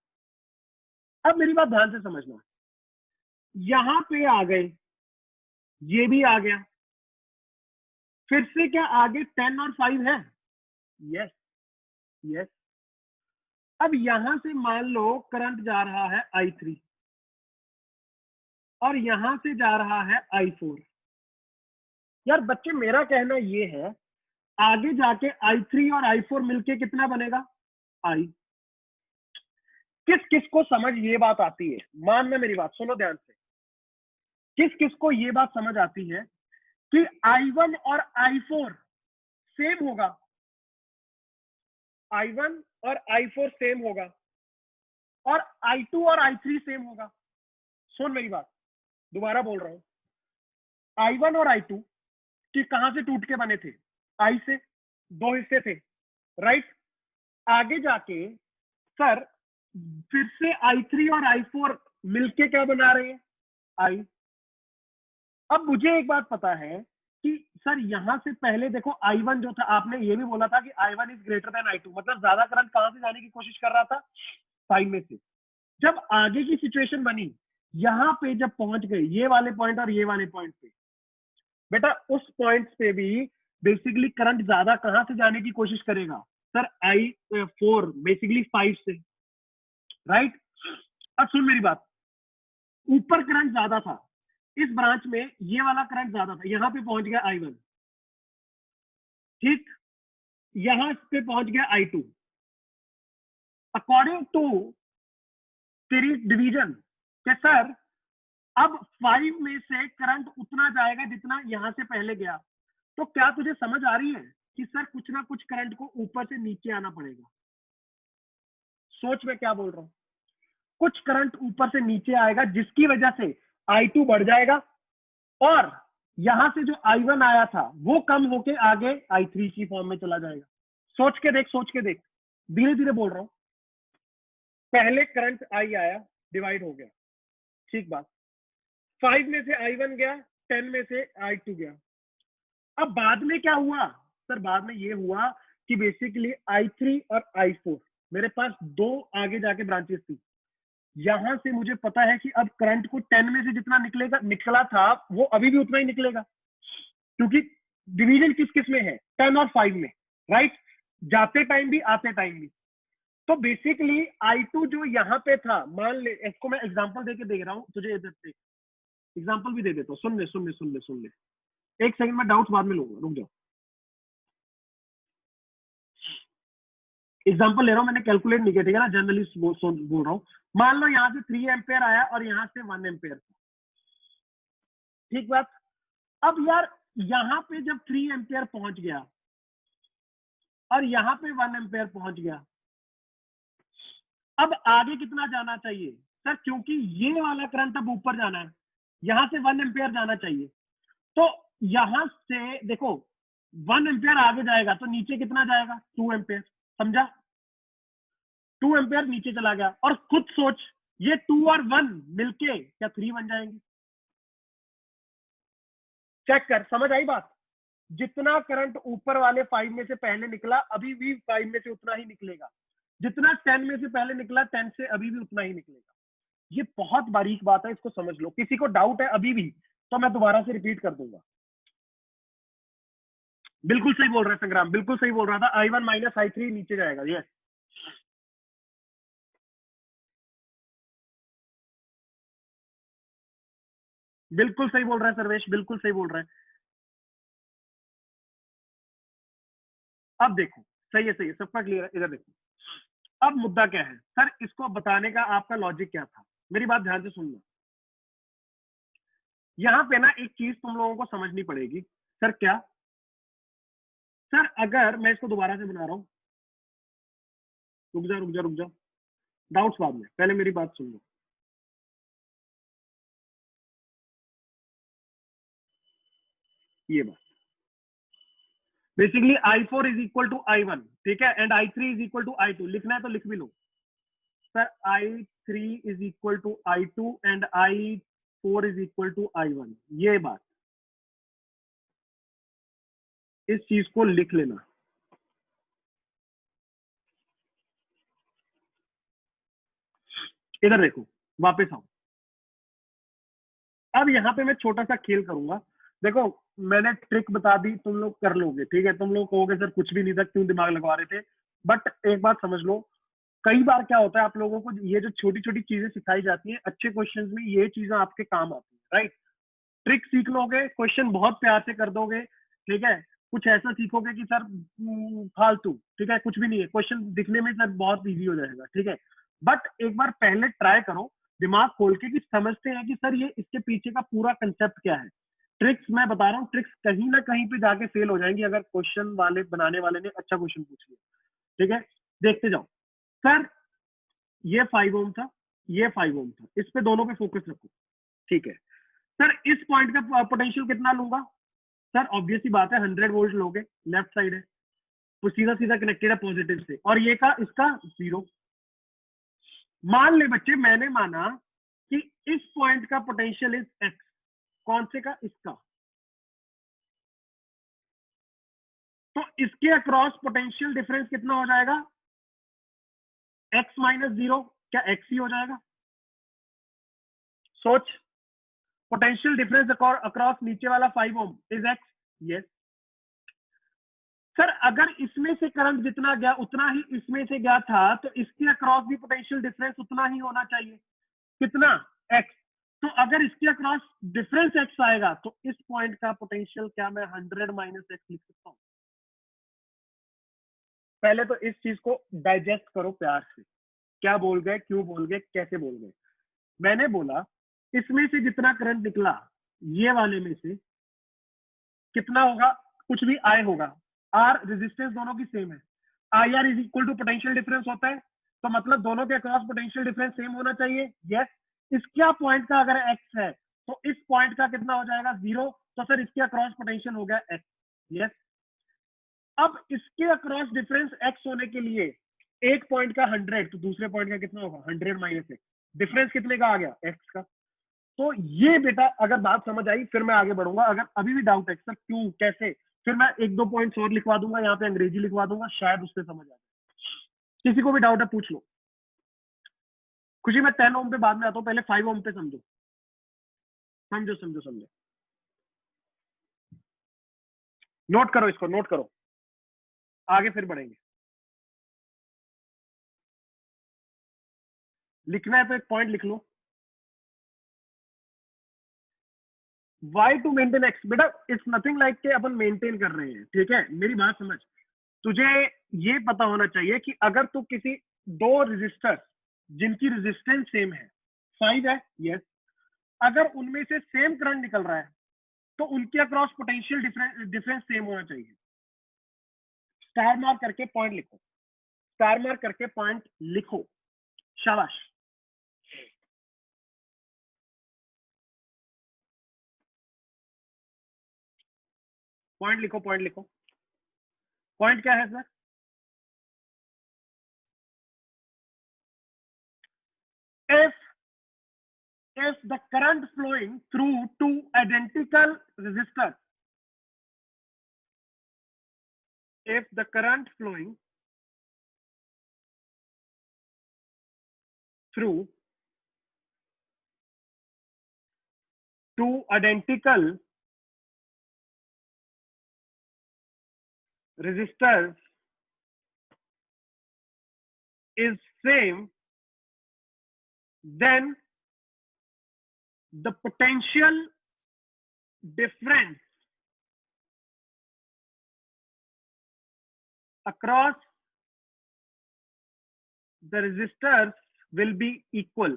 अब मेरी बात ध्यान से समझना, यहां पे आ गए, ये भी आ गया, फिर से क्या आगे 10 और 5 है? Yes yes. अब यहां से मान लो करंट जा रहा है I3 और यहां से जा रहा है I4। यार बच्चे मेरा कहना ये है, आगे जाके I3 और I4 मिलके कितना बनेगा? I। किस किस को समझ ये बात आती है? मानना मेरी बात, सुनो ध्यान से, किस किस को ये बात समझ आती है कि I1 और I4 सेम होगा, I1 और I4 सेम होगा और I2 और I3 सेम होगा? सुन मेरी बात, दोबारा बोल रहा हूं, I1 और I2 कि कहां से टूट के बने थे? I से, दो हिस्से थे, राइट। आगे जाके सर फिर से I3 और I4 मिलके क्या बना रहे हैं? I। अब मुझे एक बात पता है कि सर यहां से पहले देखो I1 जो था, आपने ये भी बोला था कि I1 is greater than I2, मतलब ज्यादा करंट कहां से जाने की कोशिश कर रहा था? 5 में से। जब आगे की सिचुएशन बनी, यहां पे जब पहुंच गए ये वाले पॉइंट और ये वाले पॉइंट पे, बेटा उस पॉइंट पे भी बेसिकली करंट ज्यादा कहां से जाने की कोशिश करेगा? सर I4 बेसिकली 5 से, राइट। अब सुन मेरी बात, ऊपर करंट ज्यादा था, इस ब्रांच में ये वाला करंट ज्यादा था, यहां पे पहुंच गया I1, ठीक, यहां पे पहुंच गया I2। अकॉर्डिंग टू तेरी डिवीजन के सर अब 5 में से करंट उतना जाएगा जितना यहां से पहले गया, तो क्या तुझे समझ आ रही है कि सर कुछ ना कुछ करंट को ऊपर से नीचे आना पड़ेगा? सोच में क्या बोल रहा हूं, कुछ करंट ऊपर से नीचे आएगा जिसकी वजह से I2 बढ़ जाएगा और यहां से जो I1 आया था वो कम होके आगे I3 की फॉर्म में चला जाएगा। सोच के देख, सोच के देख, धीरे धीरे बोल रहा हूं। पहले करंट I आया, डिवाइड हो गया, ठीक बात, 5 में से I1 गया, 10 में से I2 गया। अब बाद में क्या हुआ? सर बाद में ये हुआ कि बेसिकली I3 और I4 मेरे पास दो आगे जाके ब्रांचेस थी, यहां से मुझे पता है कि अब करंट को 10 में से जितना निकलेगा, निकला था, वो अभी भी उतना ही निकलेगा क्योंकि डिवीजन किस किस में है? 10 और 5 में, राइट, जाते टाइम भी आते टाइम भी। तो बेसिकली I2 जो यहाँ पे था, मान ले, इसको मैं एग्जांपल देके दे रहा हूँ तुझे, इधर से एग्जांपल भी दे देता हूँ, सुन ले सुन ले सुन ले सुन ले, एक सेकंड में डाउट्स बाद में लूंगा, रुक जाओ। एग्जांपल ले रहा हूं, मैंने कैलकुलेट नहीं किया, ठीक है ना, जनरली बोल रहा हूं। मान लो यहाँ से 3 एम्पेयर आया और यहाँ से 1 एम्पेयर, ठीक बात। अब यार यहाँ पे जब 3 एम्पेयर पहुंच गया और यहाँ पे 1 एम्पेयर पहुंच गया, अब आगे कितना जाना चाहिए? सर क्योंकि ये वाला करंट अब ऊपर जाना है, यहाँ से 1 एम्पेयर जाना चाहिए, तो यहां से देखो 1 एम्पेयर आगे जाएगा तो नीचे कितना जाएगा? 2 एम्पेयर, समझा? 2 एम्पेयर नीचे चला गया और खुद सोच, ये 2 और 1 मिलके क्या 3 बन जाएंगे? चेक कर, समझ आई बात? जितना करंट ऊपर वाले 5 में से पहले निकला अभी भी 5 में से उतना ही निकलेगा, जितना 10 में से पहले निकला 10 से अभी भी उतना ही निकलेगा। ये बहुत बारीक बात है, इसको समझ लो। किसी को डाउट है अभी भी तो मैं दोबारा से रिपीट कर दूंगा। बिल्कुल सही बोल रहा है संग्राम, बिल्कुल सही बोल रहा था, I1 माइनस I3 नीचे जाएगा, यस। बिल्कुल सही बोल रहा है सर्वेश, बिल्कुल सही बोल रहा है। अब देखो, सही है सबका क्लियर है, इधर देखो। अब मुद्दा क्या है सर, इसको बताने का आपका लॉजिक क्या था? मेरी बात ध्यान से सुनना, यहाँ पे ना एक चीज तुम लोगों को समझनी पड़ेगी। सर क्या? सर अगर मैं इसको दोबारा से बना रहा हूँ, रुक जा रुक जा रुक जा, डाउट्स बाद में, पहले मेरी बात सुन लो। ये बात basically I4 is equal to I1, ठीक है, and I3 is equal to I2। लिखना है तो लिख भी लो sir, I3 is equal to I2 and I4 is equal to I1। ये बात, इस चीज को लिख लेना। इधर देखो, वापस आओ। अब यहाँ पे मैं छोटा सा खेल करूंगा। देखो, मैंने ट्रिक बता दी, तुम लोग कर लोगे, ठीक है। तुम लोग कहोगे सर कुछ भी नहीं था, क्यों दिमाग लगवा रहे थे। बट एक बात समझ लो, कई बार क्या होता है, आप लोगों को ये जो छोटी छोटी चीजें सिखाई जाती हैं अच्छे क्वेश्चंस में, ये चीजें आपके काम आती है, राइट। ट्रिक सीख लोगे, क्वेश्चन बहुत प्यार से कर दोगे, ठीक है। कुछ ऐसा सीखोगे कि सर फालतू, ठीक है, कुछ भी नहीं है, क्वेश्चन दिखने में सर बहुत इजी हो जाएगा, ठीक है। बट एक बार पहले ट्राई करो दिमाग खोल के कि समझते हैं कि सर ये इसके पीछे का पूरा कंसेप्ट क्या है। ट्रिक्स मैं बता रहा हूँ, ट्रिक्स कहीं ना कहीं पे जाके फेल हो जाएंगी अगर क्वेश्चन वाले बनाने वाले ने अच्छा क्वेश्चन पूछ लिया, ठीक है। देखते जाओ सर, ये 5 ओम था, ये 5 ओम था, इस पे दोनों पे फोकस रखो, ठीक है। सर इस पॉइंट का पोटेंशियल कितना लूंगा? सर ऑब्वियस ही बात है, 100 वोल्ट लोगे, लेफ्ट साइड है तो सीधा सीधा कनेक्टेड है पॉजिटिव से, और ये का इसका 0। मान ले बच्चे, मैंने माना कि इस पॉइंट का पोटेंशियल इज एक्स। कौन से का? इसका। तो इसके अक्रॉस पोटेंशियल डिफरेंस कितना हो जाएगा? X minus 0। क्या एक्स ही हो जाएगा? सोच, पोटेंशियल डिफरेंस अक्रॉस नीचे वाला 5 ओम इज एक्स। यस सर, अगर इसमें से करंट जितना गया उतना ही इसमें से गया था, तो इसके अक्रॉस भी पोटेंशियल डिफरेंस उतना ही होना चाहिए। कितना? एक्स। तो अगर इसके अक्रॉस डिफरेंस एक्स आएगा तो इस पॉइंट का पोटेंशियल क्या मैं 100 माइनस एक्स लिख सकता हूं? पहले तो इस चीज को डाइजेस्ट करो प्यार से। क्या बोल गए, क्यों बोल गए, कैसे बोल गए? मैंने बोला इसमें से जितना करंट निकला, ये वाले में से कितना होगा? कुछ भी आई होगा, आर रेजिस्टेंस दोनों की सेम है, I R is equal to potential difference होता है, तो मतलब दोनों के अक्रॉस पोटेंशियल डिफरेंस सेम होना चाहिए। यस। इसका पॉइंट का अगर एक्स है तो इस पॉइंट का कितना हो जाएगा? 0। तो सर इसके अक्रॉस पोटेंशियल हो गया एक्स। यस। अब इसके अक्रॉस डिफरेंस एक्स होने के लिए एक पॉइंट का 100, तो दूसरे पॉइंट का कितना होगा? 100 माइनस एक्स। डिफरेंस कितने का आ गया? एक्स का। तो ये बेटा अगर बात समझ आई फिर मैं आगे बढ़ूंगा। अगर अभी भी डाउट है सर क्यों, कैसे, फिर मैं एक दो पॉइंट्स और लिखवा दूंगा, यहाँ पे अंग्रेजी लिखवा दूंगा, शायद उससे समझ आ जाए। किसी को भी डाउट है पूछ लो। खुशी, मैं 10 ओम पे बाद में आता हूँ, पहले 5 ओम पे समझो, समझो समझो समझो। नोट करो, इसको नोट करो, आगे फिर बढ़ेंगे। लिखना है तो एक पॉइंट लिख लो, वाई टू मेंटेन एक्स। बेटा इट्स नथिंग लाइक के अपन मेंटेन कर रहे हैं, ठीक है, मेरी बात समझ। तुझे ये पता होना चाहिए कि अगर तू किसी दो रेजिस्टर जिनकी रेजिस्टेंस सेम है, 5 है, यस, अगर उनमें से सेम करंट निकल रहा है तो उनके अक्रॉस पोटेंशियल डिफरेंस सेम होना चाहिए। स्टार मार्क करके पॉइंट लिखो, स्टार मार्क करके पॉइंट लिखो, शाबाश। पॉइंट लिखो, पॉइंट लिखो। पॉइंट क्या है sir? if if the current flowing through two identical resistors, if the current flowing through two identical resistors is same, then the potential difference across the resistors will be equal.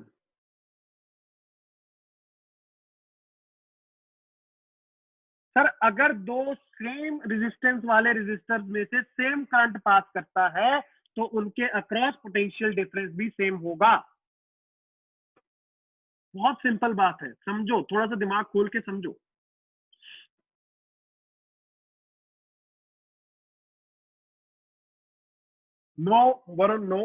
Sir अगर दो same resistance वाले resistor में से same current pass करता है तो उनके across potential difference भी सेम होगा। बहुत सिंपल बात है, समझो, थोड़ा सा दिमाग खोल के समझो। नो वरुण नो,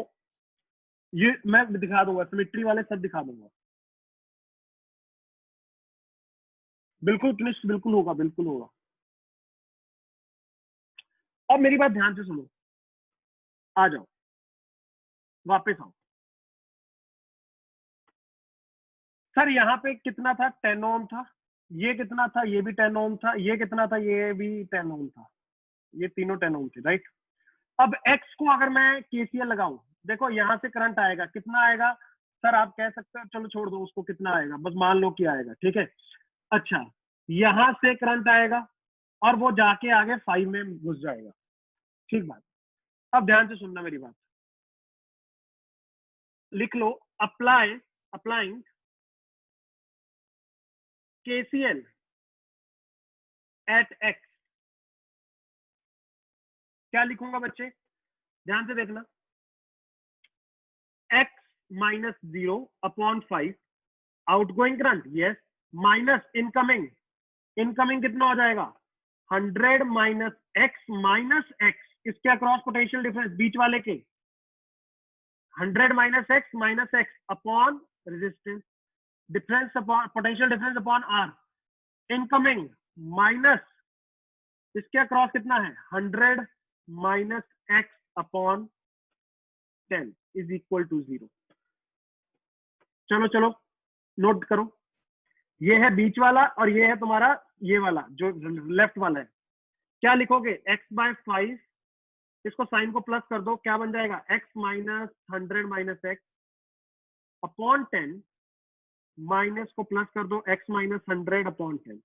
ये मैं दिखा दूंगा, सिमेट्री वाले सब दिखा दूंगा। बिल्कुल कनिष्ठ, बिल्कुल होगा, बिल्कुल होगा। अब मेरी बात ध्यान से सुनो, आ जाओ, वापस आओ। सर यहाँ पे कितना था, 10 ओम था, ये कितना था, ये भी 10 ओम था, ये कितना था, ये भी 10 ओम था, ये तीनों 10 ओम थे, राइट। अब एक्स को अगर मैं केसीएल लगाऊं, देखो यहां से करंट आएगा, कितना आएगा सर, आप कह सकते हो, चलो छोड़ दो उसको, कितना आएगा बस मान लो कि आएगा, ठीक है। अच्छा, यहां से करंट आएगा और वो जाके आगे 5 में घुस जाएगा, ठीक बात। अब ध्यान से सुनना मेरी बात, लिख लो, अप्लाइंग केसीएल एट एक्स। क्या लिखूंगा बच्चे, ध्यान से देखना, x minus 0 upon 5, outgoing current yes, minus incoming, incoming कितना हो जाएगा, 100 माइनस एक्स, इसके अक्रॉस पोटेंशियल डिफरेंस बीच वाले के, 100 minus x upon resistance, difference upon potential difference upon R, incoming minus इसके अक्रॉस कितना है, 100 minus x upon 10 is equal to 0। चलो चलो नोट करो, ये है बीच वाला और ये है तुम्हारा ये वाला जो लेफ्ट वाला है। क्या लिखोगे, एक्स बाय 5, इसको साइन को प्लस कर दो, क्या बन जाएगा, x minus 100 minus x upon 10, minus को प्लस कर दो, x minus 100 upon 10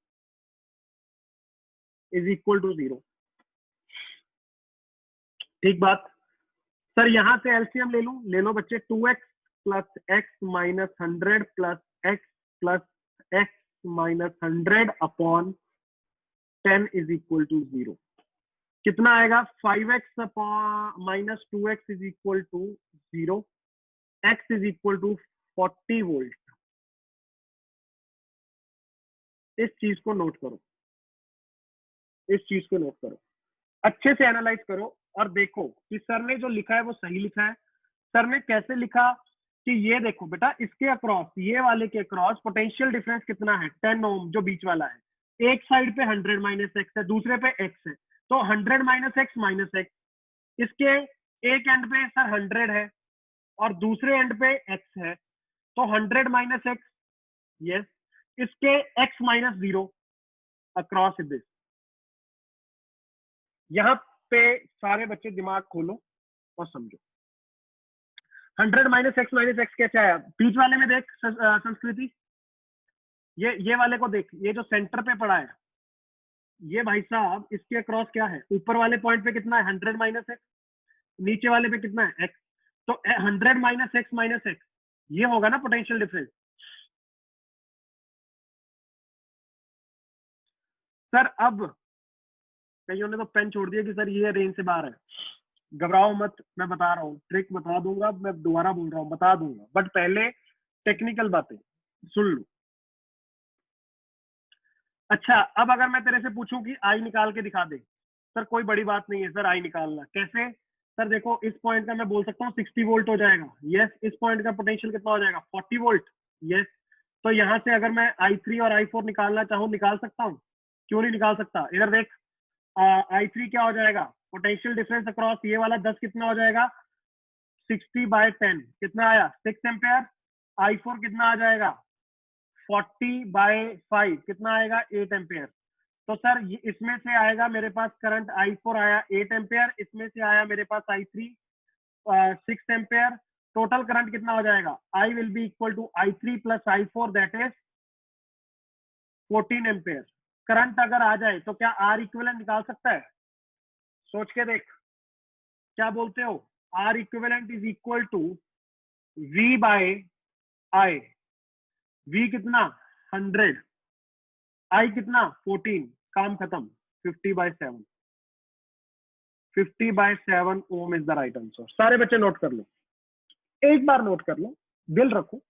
is equal to 0। ठीक बात। सर यहां से एलसीएम ले लूं, ले लो बच्चे, 2x plus x minus 100 plus x minus 100 upon 10 is equal to 0। कितना आएगा, 5x upon minus 2x is equal to 0, x is equal to 40 volt. इस चीज को नोट करो, इस चीज को नोट करो, अच्छे से एनालाइज करो और देखो कि सर ने जो लिखा है वो सही लिखा है। सर ने कैसे लिखा कि ये देखो बेटा, इसके अक्रॉस, ये वाले के अक्रॉस पोटेंशियल डिफरेंस कितना है, 10 ओम जो बीच वाला है, एक साइड पे 100 माइनस एक्स है, दूसरे पे एक्स है, तो 100 माइनस एक्स, इसके एक एंड पे सर 100 है और दूसरे एंड पे एक्स है, तो 100 माइनस एक्स यस, इसके एक्स माइनस 0 अक्रॉस दिस। यहाँ पे सारे बच्चे दिमाग खोलो और समझो, 100 माइनस एक्स कैसे आया, बीच वाले में देख संस्कृति, ये वाले को देख, ये जो सेंटर पे पड़ा है, ये भाई साहब इसके अक्रॉस क्या है, ऊपर वाले पॉइंट पे कितना है, 100 माइनस एक्स, नीचे वाले पे कितना है, एक्स, तो 100 माइनस एक्स ये होगा ना पोटेंशियल डिफरेंस। सर अब कईयों ने तो पेन छोड़ दिया कि सर ये रेंज से बाहर है, घबराओ मत, मैं बता रहा हूँ, ट्रिक बता दूंगा, मैं दोबारा बोल रहा हूँ, बता दूंगा, बट पहले टेक्निकल बातें सुन लो। अच्छा, अब अगर मैं तेरे से पूछूं कि आई निकाल के दिखा दे, सर कोई बड़ी बात नहीं है सर, आई निकालना कैसे, सर देखो इस पॉइंट का मैं बोल सकता हूँ 60 वोल्ट हो जाएगा, यस, इस पॉइंट का पोटेंशियल कितना हो जाएगा, 40 वोल्ट, यस। तो यहाँ से अगर मैं i3 और i4 निकालना चाहूँ, निकाल सकता हूँ, क्यों नहीं निकाल सकता, इधर देख, i3 क्या हो जाएगा, पोटेंशियल डिफरेंस अक्रॉस ये वाला 10 कितना हो जाएगा, 60/10 कितना आया, 6 एम्पेयर, i4 कितना आ जाएगा, 40/5 कितना आएगा, 8 एम्पेयर। तो सर इसमें से आएगा मेरे पास करंट i4 आया 8 एम्पेयर, इसमें से आया मेरे पास i3 6 एम्पेयर, टोटल करंट कितना हो जाएगा, I will be equal to i3 plus i4 that is 14 ampere. Current अगर आ जाए तो क्या R इक्विवेलेंट निकाल सकता है, सोच के देख, क्या बोलते हो, R equivalent is equal to V by I, V कितना 100, I कितना 14, काम खत्म, 50/7। 50/7 ओम इज द राइट आंसर। सारे बच्चे नोट कर लो, एक बार नोट कर लो, दिल रखो।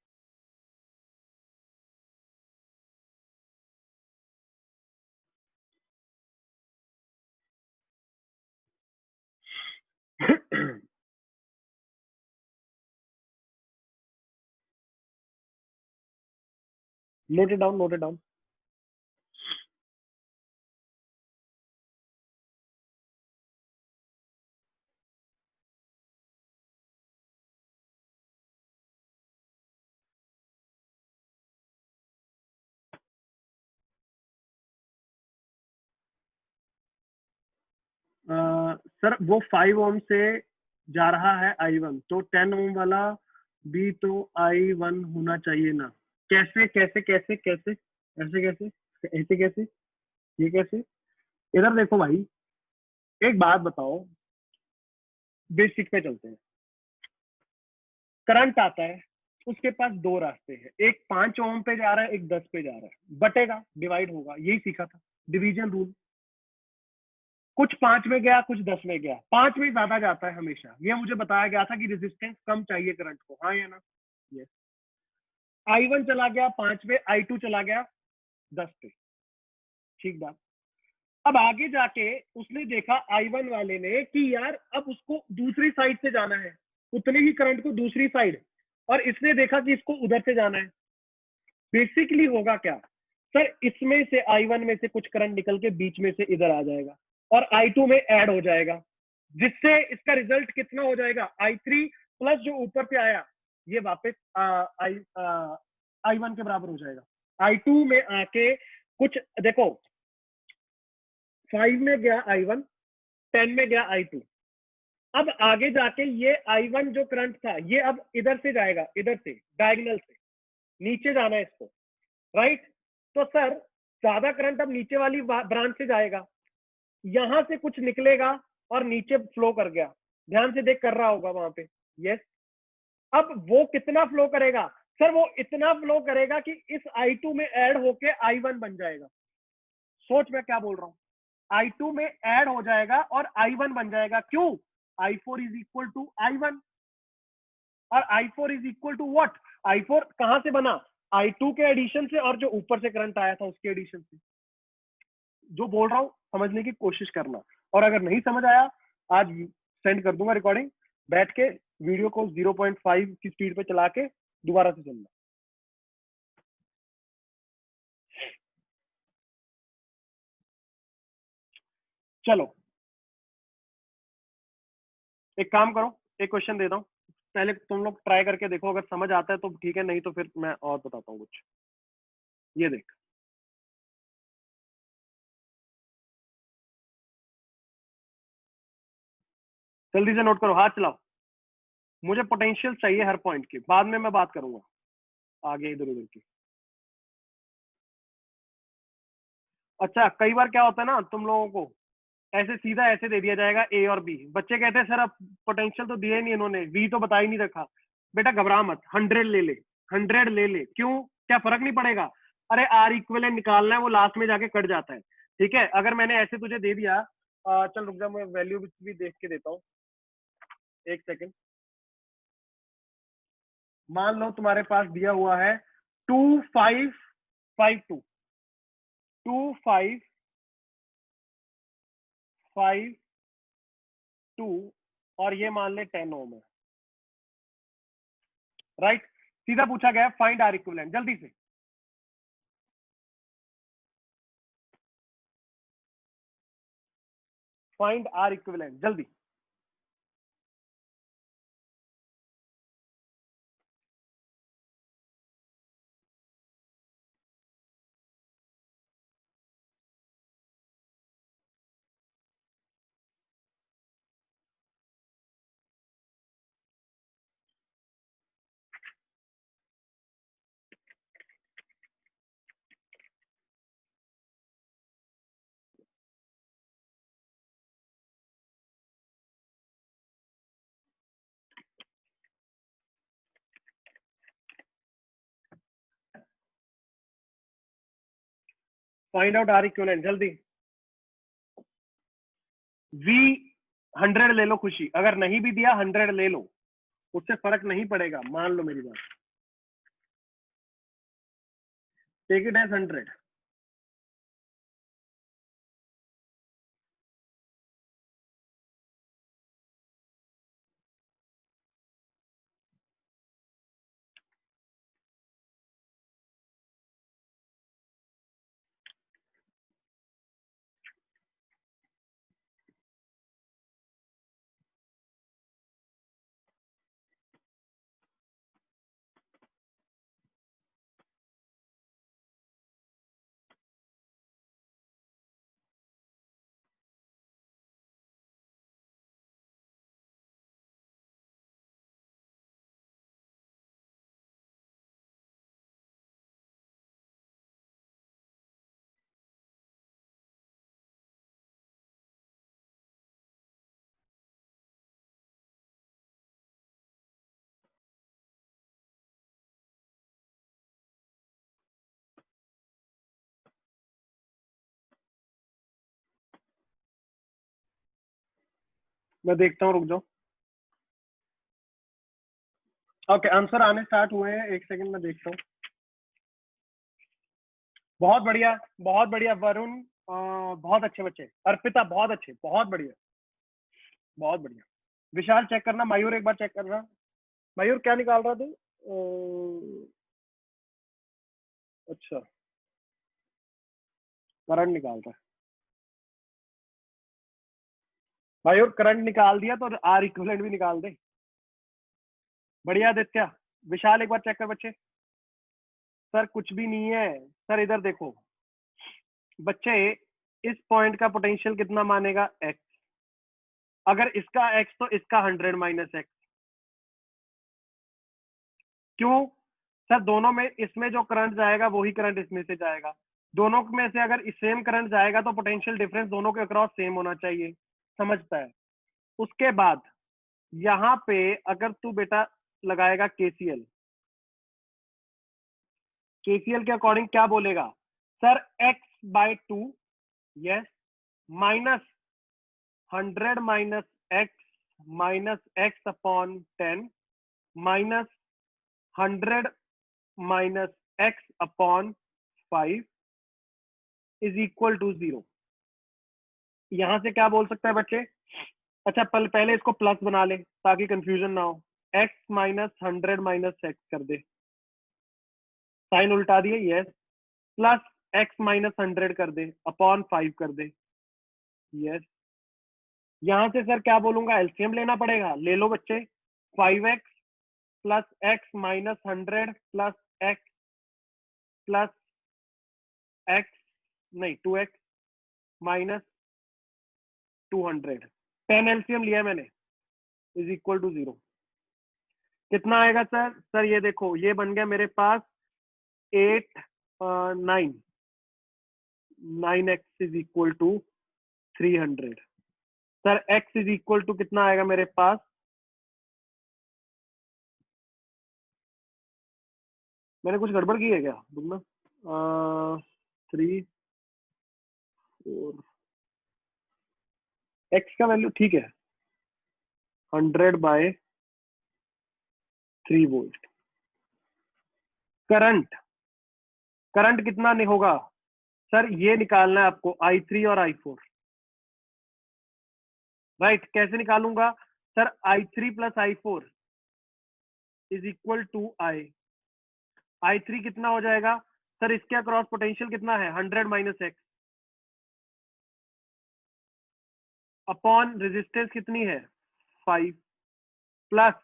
Note it down, note it down. Sir वो 5 ओम से जा रहा है I1, तो 10 ओम वाला भी तो I1 होना चाहिए ना। कैसे कैसे कैसे कैसे ऐसे कैसे ऐसे कैसे ये कैसे? इधर देखो भाई, एक बात बताओ, बेसिक पे चलते हैं। करंट आता है, उसके पास दो रास्ते हैं, एक 5 ओम पे जा रहा है, एक 10 पे जा रहा है। बटेगा, डिवाइड होगा, यही सीखा था, डिवीजन रूल। कुछ 5 में गया, कुछ 10 में गया, 5 में ज्यादा जाता है हमेशा। ये मुझे बताया गया था कि रेजिस्टेंस कम चाहिए करंट को, हाँ या ना? ये I1 चला गया 5 पे, I2 चला गया 10 पे, ठीक बात। अब आगे जाके उसने देखा I1 वाले ने कि यार अब उसको दूसरी साइड से जाना है, उतने ही करंट को दूसरी साइड, और इसने देखा कि इसको उधर से जाना है। बेसिकली होगा क्या सर, इसमें से I1 में से कुछ करंट निकल के बीच में से इधर आ जाएगा और I2 में ऐड हो जाएगा, जिससे इसका रिजल्ट कितना हो जाएगा, I3 प्लस जो ऊपर से आया ये वापस I1 के बराबर हो जाएगा। I2 में आके कुछ देखो, 5 में गया I1, 10 में गया I2। अब आगे जाके ये I1 जो करंट था ये अब इधर से जाएगा, इधर से डायगोनल से नीचे जाना है इसको, राइट। तो सर ज्यादा करंट अब नीचे वाली ब्रांच से जाएगा, यहां से कुछ निकलेगा और नीचे फ्लो कर गया, ध्यान से देख कर रहा होगा वहां पे, यस। अब वो कितना फ्लो करेगा सर, वो इतना फ्लो करेगा कि इस I2 में ऐड होके I1 बन जाएगा। सोच मैं क्या बोल रहा हूं, I2 में ऐड हो जाएगा और I1 बन जाएगा। क्यों? I4 is equal to I1 और I4 is equal to what, I4 कहां से बना, I2 के एडिशन से और जो ऊपर से करंट आया था उसके एडिशन से। जो बोल रहा हूं समझने की कोशिश करना, और अगर नहीं समझ आया आज सेंड कर दूंगा रिकॉर्डिंग, बैठ के वीडियो को 0.5 की स्पीड पे चला के दोबारा से सुनना। चलो एक काम करो, एक क्वेश्चन देता हूँ, पहले तुम लोग ट्राई करके देखो, अगर समझ आता है तो ठीक है, नहीं तो फिर मैं और बताता हूँ कुछ। ये देख, जल्दी से नोट करो, हाथ चलाओ। मुझे पोटेंशियल चाहिए हर पॉइंट की, बाद में मैं बात करूंगा आगे इधर उधर की। अच्छा कई बार क्या होता है ना, तुम लोगों को ऐसे सीधा ऐसे दे दिया जाएगा ए और बी, बच्चे कहते हैं सर अब पोटेंशियल तो दिया ही नहीं इन्होंने, वी तो बता ही नहीं रखा। बेटा घबरा मत, 100 ले ले, 100 ले ले, क्यों, क्या फर्क नहीं पड़ेगा? अरे आर इक्विवेलेंट निकालना है, वो लास्ट में जाके कट जाता है, ठीक है। अगर मैंने ऐसे तुझे दे दिया, चल रुक जा, मैं वैल्यू भी देख के देता हूँ, एक सेकेंड। मान लो तुम्हारे पास दिया हुआ है 2552, 2552 और ये मान ले 10 ओम है, राइट। सीधा पूछा गया फाइंड आर इक्विवेलेंट, जल्दी से फाइंड आर इक्विवेलेंट, जल्दी। फाइंड आउट आर इक्विवेलेंट जल्दी। वी 100 ले लो खुशी, अगर नहीं भी दिया 100 ले लो, उससे फर्क नहीं पड़ेगा, मान लो मेरी बात, टेक इट एज 100। मैं देखता हूँ, रुक जाओ। ओके, आंसर आने स्टार्ट हुए हैं, एक सेकंड में देखता हूँ। बहुत बढ़िया, बहुत बढ़िया वरुण, बहुत अच्छे बच्चे। अर्पिता बहुत अच्छे, बहुत बढ़िया, बहुत बढ़िया। विशाल चेक करना, मयूर एक बार चेक करना। मयूर क्या निकाल रहा तू? अच्छा, करंट निकाल रहा है। मयूर करंट निकाल दिया तो आर इक्विवेलेंट भी निकाल दे। बढ़िया आदित्य। विशाल एक बार चेक कर बच्चे। सर कुछ भी नहीं है सर, इधर देखो बच्चे, इस पॉइंट का पोटेंशियल कितना मानेगा? एक्स। अगर इसका एक्स तो इसका 100 माइनस एक्स। क्यों सर? दोनों में, इसमें जो करंट जाएगा वही करंट इसमें से जाएगा। दोनों में से अगर सेम करंट जाएगा तो पोटेंशियल डिफरेंस दोनों के अक्रॉस सेम होना चाहिए। समझता है? उसके बाद यहाँ पे अगर तू बेटा लगाएगा केसीएल, केसीएल के अकॉर्डिंग क्या बोलेगा? Sir x/2, yes, minus 100 minus x upon 10 minus 100 minus x upon 5 is equal to 0। यहां से क्या बोल सकता है बच्चे? अच्छा पहले इसको प्लस बना ले ताकि कंफ्यूजन ना हो। x माइनस 100 माइनस एक्स कर दे, साइन उल्टा दिए, यस, प्लस x माइनस 100 कर दे, अपॉन 5 कर दे, यस। यहां से सर क्या बोलूंगा? एलसीएम लेना पड़ेगा, ले लो बच्चे। 5x plus x minus 100 plus x plus x, नहीं 2x माइनस 200, 10 एलसीएम लिया मैंने, इज इक्वल टू 0। कितना आएगा सर? सर ये देखो, ये बन गया मेरे पास 8 9 9x is equal to 300। Sir x is equal to कितना आएगा मेरे पास? मैंने कुछ गड़बड़ की है क्या? रुकना, 3 4, x का वैल्यू ठीक है, 100/3 वोल्ट। करंट, करंट कितना नहीं होगा सर? ये निकालना है आपको, I3 और I4, राइट? कैसे निकालूंगा sir? I3 plus I4 is equal to I3 कितना हो जाएगा सर? इसके अक्रॉस पोटेंशियल कितना है? 100 माइनस एक्स अपॉन रेजिस्टेंस कितनी है? 5 प्लस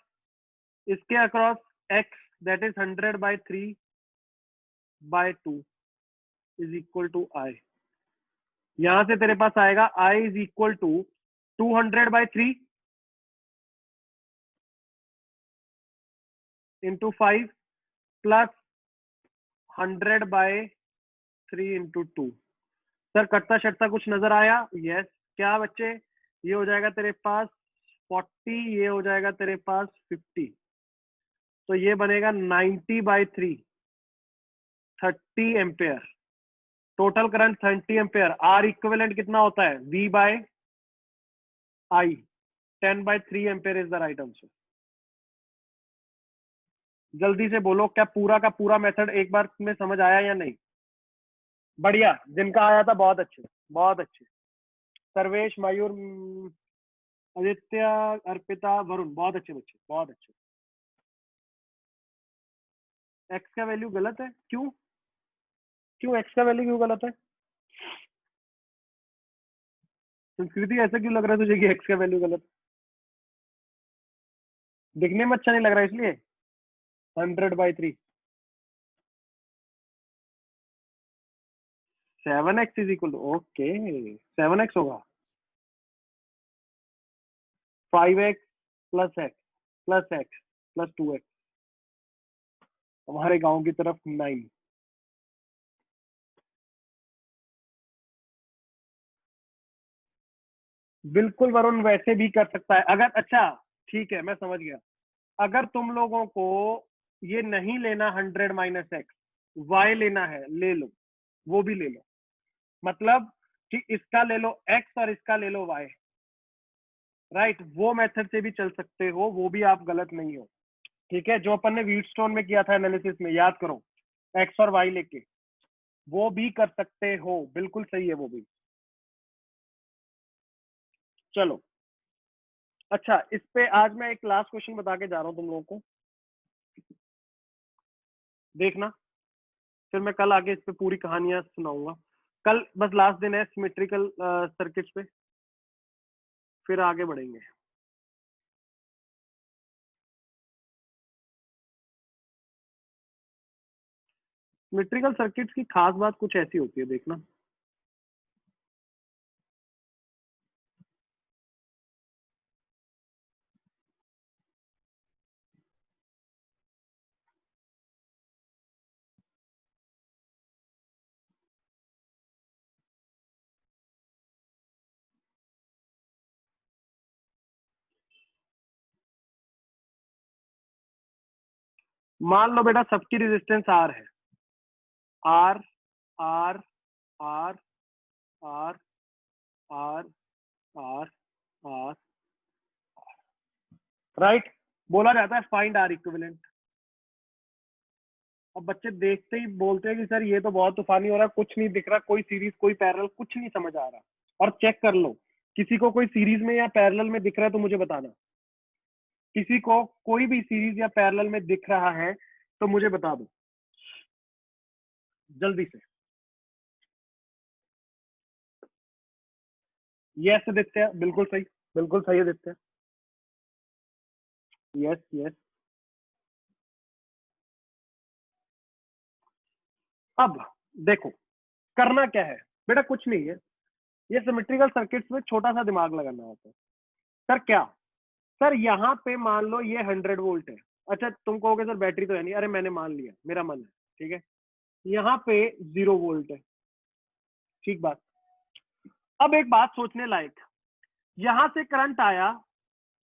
इसके across x, that is 100/3/2 is equal to I। यहां से तेरे पास आएगा I is equal to 200/3 into 5 plus 100/3 into 2। Sir कटता शटता कुछ नजर आया? यस। क्या बच्चे? ये हो जाएगा तेरे पास 40, ये हो जाएगा तेरे पास 50, तो ये बनेगा 90/3, 30 ampere. Total current 30 ampere. R equivalent कितना होता है? V/I। 10/3 ampere is the right answer. जल्दी से बोलो, क्या पूरा का पूरा मेथड एक बार में समझ आया या नहीं? बढ़िया, जिनका आया था बहुत अच्छे, बहुत अच्छे। सर्वेश, मयूर, आदित्य, अर्पिता, वरुण, बहुत अच्छे बच्चे, बहुत अच्छे। एक्स का वैल्यू गलत है, क्यों? क्यों एक्स का वैल्यू क्यों गलत है? संस्कृति, ऐसा क्यों लग रहा है तुझे कि एक्स का वैल्यू गलत? दिखने में अच्छा नहीं लग रहा इसलिए? 100/3 7x is equal to, okay 7x होगा। 5x plus x plus x plus 2x, हमारे गांव की तरफ 9। बिल्कुल वरुण, वैसे भी कर सकता है अगर, अच्छा ठीक है मैं समझ गया। अगर तुम लोगों को ये नहीं लेना 100 माइनस एक्स, वाई लेना है, ले लो, वो भी ले लो। मतलब कि इसका ले लो एक्स और इसका ले लो वाई, राइट? वो मेथड से भी चल सकते हो, वो भी आप गलत नहीं हो। ठीक है, जो अपन ने व्हीटस्टोन में किया था एनालिसिस में, याद करो, एक्स और वाई लेके, वो भी कर सकते हो, बिल्कुल सही है वो भी। चलो अच्छा, इस पे आज मैं एक लास्ट क्वेश्चन बता के जा रहा हूं तुम लोगों को, देखना, फिर मैं कल आगे इस पे पूरी कहानियां सुनाऊंगा। कल बस लास्ट दिन है सिमेट्रिकल सर्किट्स पे, फिर आगे बढ़ेंगे। सिमेट्रिकल सर्किट्स की खास बात कुछ ऐसी होती है, देखना। मान लो बेटा सबकी रेजिस्टेंस आर है, R R R R R R R, right? बोला जाता है फाइंड आर इक्विवेलेंट। अब बच्चे देखते ही बोलते हैं कि सर ये तो बहुत तूफानी हो रहा है, कुछ नहीं दिख रहा, कोई सीरीज कोई पैरेलल कुछ नहीं समझ आ रहा। और चेक कर लो, किसी को कोई सीरीज में या पैरेलल में दिख रहा है तो मुझे बताना। किसी को कोई भी सीरीज या पैरेलल में दिख रहा है तो मुझे बता दो जल्दी से। यस आदित्य, बिल्कुल सही, बिल्कुल सही आदित्य, यस यस। अब देखो करना क्या है बेटा, कुछ नहीं है, ये सिमेट्रिकल सर्किट्स में छोटा सा दिमाग लगाना होता है। सर क्या? सर यहाँ पे मान लो ये 100 वोल्ट है। अच्छा तुम कहोगे सर बैटरी तो है नहीं, अरे मैंने मान लिया, मेरा मन है, ठीक है। यहाँ पे 0 वोल्ट है, ठीक बात। अब एक बात सोचने लायक, यहां से करंट आया,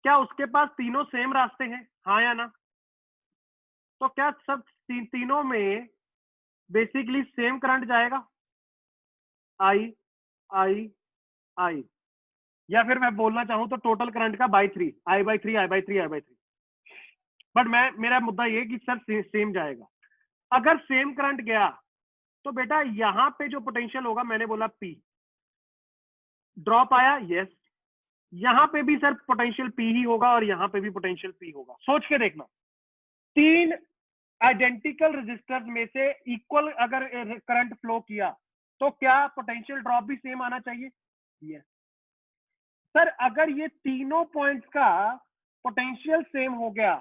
क्या उसके पास तीनों सेम रास्ते हैं, हाँ या ना? तो क्या सब तीनों में बेसिकली सेम करंट जाएगा? आई आई आई, या फिर मैं बोलना चाहूं तो टोटल करंट का by 3, I/3 I/3 I/3। But मैं, मेरा मुद्दा ये कि सर सेम जाएगा। अगर सेम करंट गया तो बेटा यहां पे जो पोटेंशियल होगा, मैंने बोला पी, ड्रॉप आया, यस, यहां पे भी सर पोटेंशियल पी ही होगा और यहां पे भी पोटेंशियल पी होगा। सोच के देखना, तीन आइडेंटिकल रेजिस्टर्स में से इक्वल अगर करंट फ्लो किया तो क्या पोटेंशियल ड्रॉप भी सेम आना चाहिए? यस। सर अगर ये तीनों पॉइंट्स का पोटेंशियल सेम हो गया,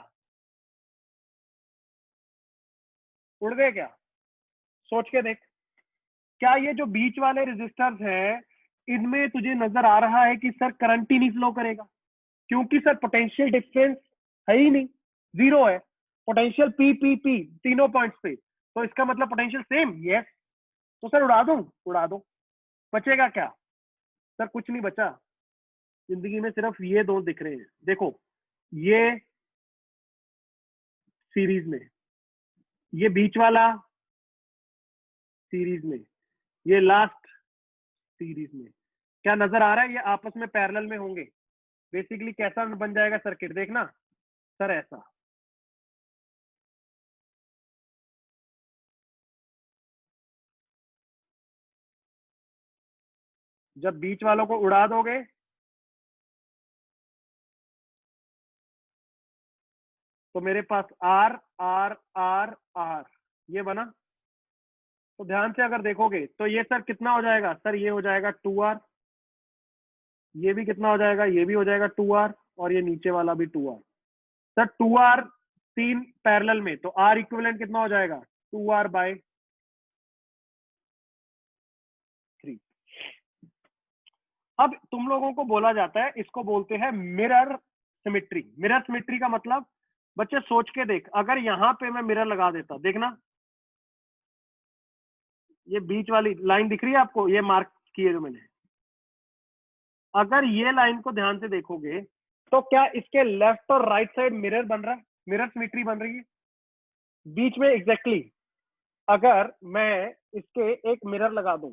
उड़ गए क्या? सोच के देख, क्या ये जो बीच वाले रेजिस्टर्स हैं इनमें तुझे नजर आ रहा है कि सर करंट ही नहीं फ्लो करेगा? क्योंकि सर पोटेंशियल डिफरेंस है ही नहीं, जीरो है, पोटेंशियल पी पी पी तीनों पॉइंट्स पे, तो इसका मतलब पोटेंशियल सेम, यस। तो सर उड़ा दूं? उड़ा दो, बचेगा क्या? सर कुछ नहीं बचा, जिंदगी में सिर्फ ये दो दिख रहे हैं, देखो, ये सीरीज में, ये बीच वाला सीरीज में, ये लास्ट सीरीज में, क्या नजर आ रहा है ये आपस में पैरेलल में होंगे? बेसिकली कैसा बन जाएगा सर्किट, देखना सर ऐसा, जब बीच वालों को उड़ा दोगे तो मेरे पास आर आर आर आर ये बना। तो ध्यान से अगर देखोगे तो ये सर कितना हो जाएगा, सर ये हो जाएगा 2R, ये भी कितना हो जाएगा, ये भी हो जाएगा 2R, और ये नीचे वाला भी 2R। सर 2R 3 पैरेलल में, तो R इक्विवेलेंट कितना हो जाएगा 2R/3। अब तुम लोगों को बोला जाता है, इसको बोलते हैं मिरर सिमेट्री। मिरर सिमेट्री का मतलब बच्चे सोच के देख, अगर यहां पे मैं मिरर लगा देता, देखना ये बीच वाली लाइन दिख रही है आपको, ये मार्क किए जो मैंने, अगर ये लाइन को ध्यान से देखोगे तो क्या इसके लेफ्ट और राइट साइड मिरर बन रहा है, मिरर सिमेट्री बन रही है बीच में एग्जैक्टली। अगर मैं इसके एक मिरर लगा दूं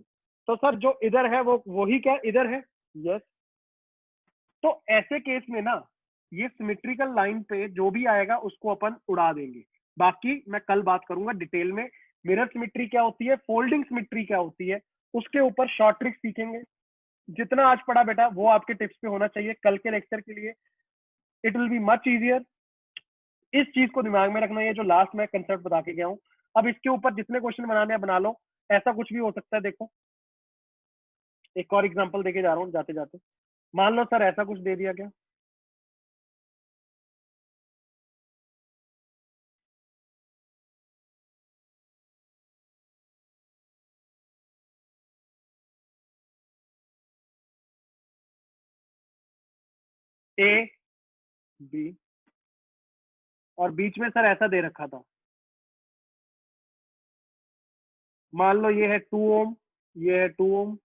तो सर जो इधर है वो वही क्या इधर है, यस। तो ऐसे केस में ना ये सिमेट्रिकल लाइन पे जो भी आएगा उसको अपन उड़ा देंगे। बाकी मैं कल बात करूंगा डिटेल में मिरर सिमेट्री क्या होती है, फोल्डिंग सिमेट्री क्या होती है, उसके ऊपर शॉर्ट ट्रिक सीखेंगे। जितना आज पढ़ा बेटा वो आपके टिप्स पे होना चाहिए कल के लेक्चर के लिए, it will be much easier. इस चीज को दिमाग में रखना, ये जो लास्ट में कंसेप्ट बता के गया हूँ, अब इसके ऊपर जितने क्वेश्चन बनाने हैं बना लो, ऐसा कुछ भी हो सकता है। देखो एक और एग्जांपल देके जा रहा हूँ जाते जाते, मान लो सर ऐसा कुछ दे दिया क्या, ए बी, और बीच में सर ऐसा दे रखा था, मान लो ये है 2 ओम, ये है 2 ओम,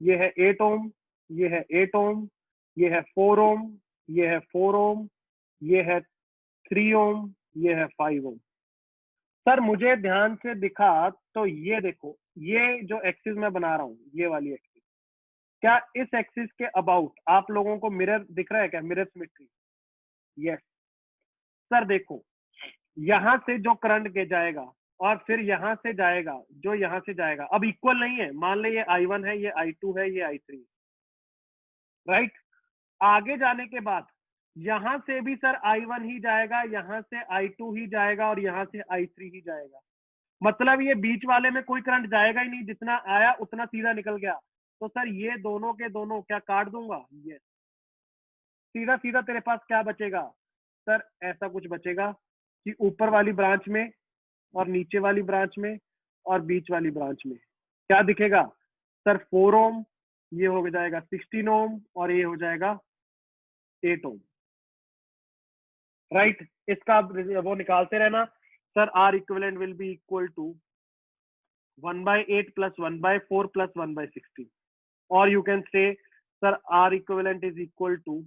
ये है 8 ओम, ये है 8 ओम, ये है 4 ओम, ये है 4 ओम, ये है 3 ओम, ये है 5 ओम। सर मुझे ध्यान से दिखा तो ये देखो, ये जो एक्सिस मैं बना रहा हूँ ये वाली एक्सिस, क्या इस एक्सिस के अबाउट आप लोगों को मिरर दिख रहा है क्या, मिरर सिमेट्री, यस। सर देखो यहां से जो करंट के जाएगा और फिर यहां से जाएगा जो यहां से जाएगा, अब इक्वल नहीं है, मान ले ये I1 है, ये I2 है, ये I3, राइट। आगे जाने के बाद यहां से भी सर I1 ही जाएगा, यहां से I2 ही जाएगा, और यहां से I3 ही जाएगा। मतलब ये बीच वाले में कोई करंट जाएगा ही नहीं, जितना आया उतना सीधा निकल गया। तो सर ये दोनों के दोनों क्या काट दूंगा, ये सीधा सीधा तेरे पास क्या बचेगा, सर ऐसा कुछ बचेगा कि ऊपर वाली ब्रांच में और नीचे वाली ब्रांच में और बीच वाली ब्रांच में क्या दिखेगा, सर 4 ओम, ये हो जाएगा 16 ओम, और ये हो जाएगा 8 ओम, राइट। इसका वो निकालते रहना। Sir R equivalent will be equal to 1/8 + 1/4 + 1/16, और you can say sir R equivalent is equal to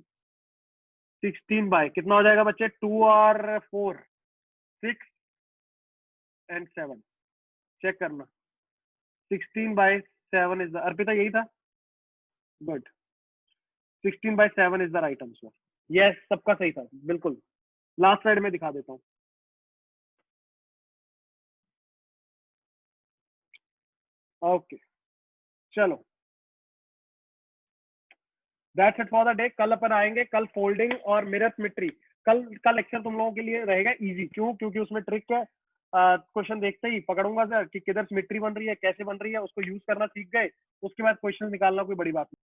16 by कितना हो जाएगा बच्चे, 2 और 4 6 एंड 7, चेक करना, 16/7 इज द, अर्पिता यही था, good, 16/7 is the right answer, yes सबका सही था बिल्कुल। लास्ट स्लाइड में दिखा देता हूँ, ओके चलो that's it for the day. कल अपन आएंगे, कल फोल्डिंग और मिरर सिमेट्री, कल का लेक्चर तुम लोगों के लिए रहेगा इजी, क्यों, क्योंकि उसमें ट्रिक है, क्वेश्चन देखते ही पकड़ूंगा सर कि किधर सिमेट्री बन रही है, कैसे बन रही है, उसको यूज करना सीख गए, उसके बाद क्वेश्चन निकालना कोई बड़ी बात नहीं।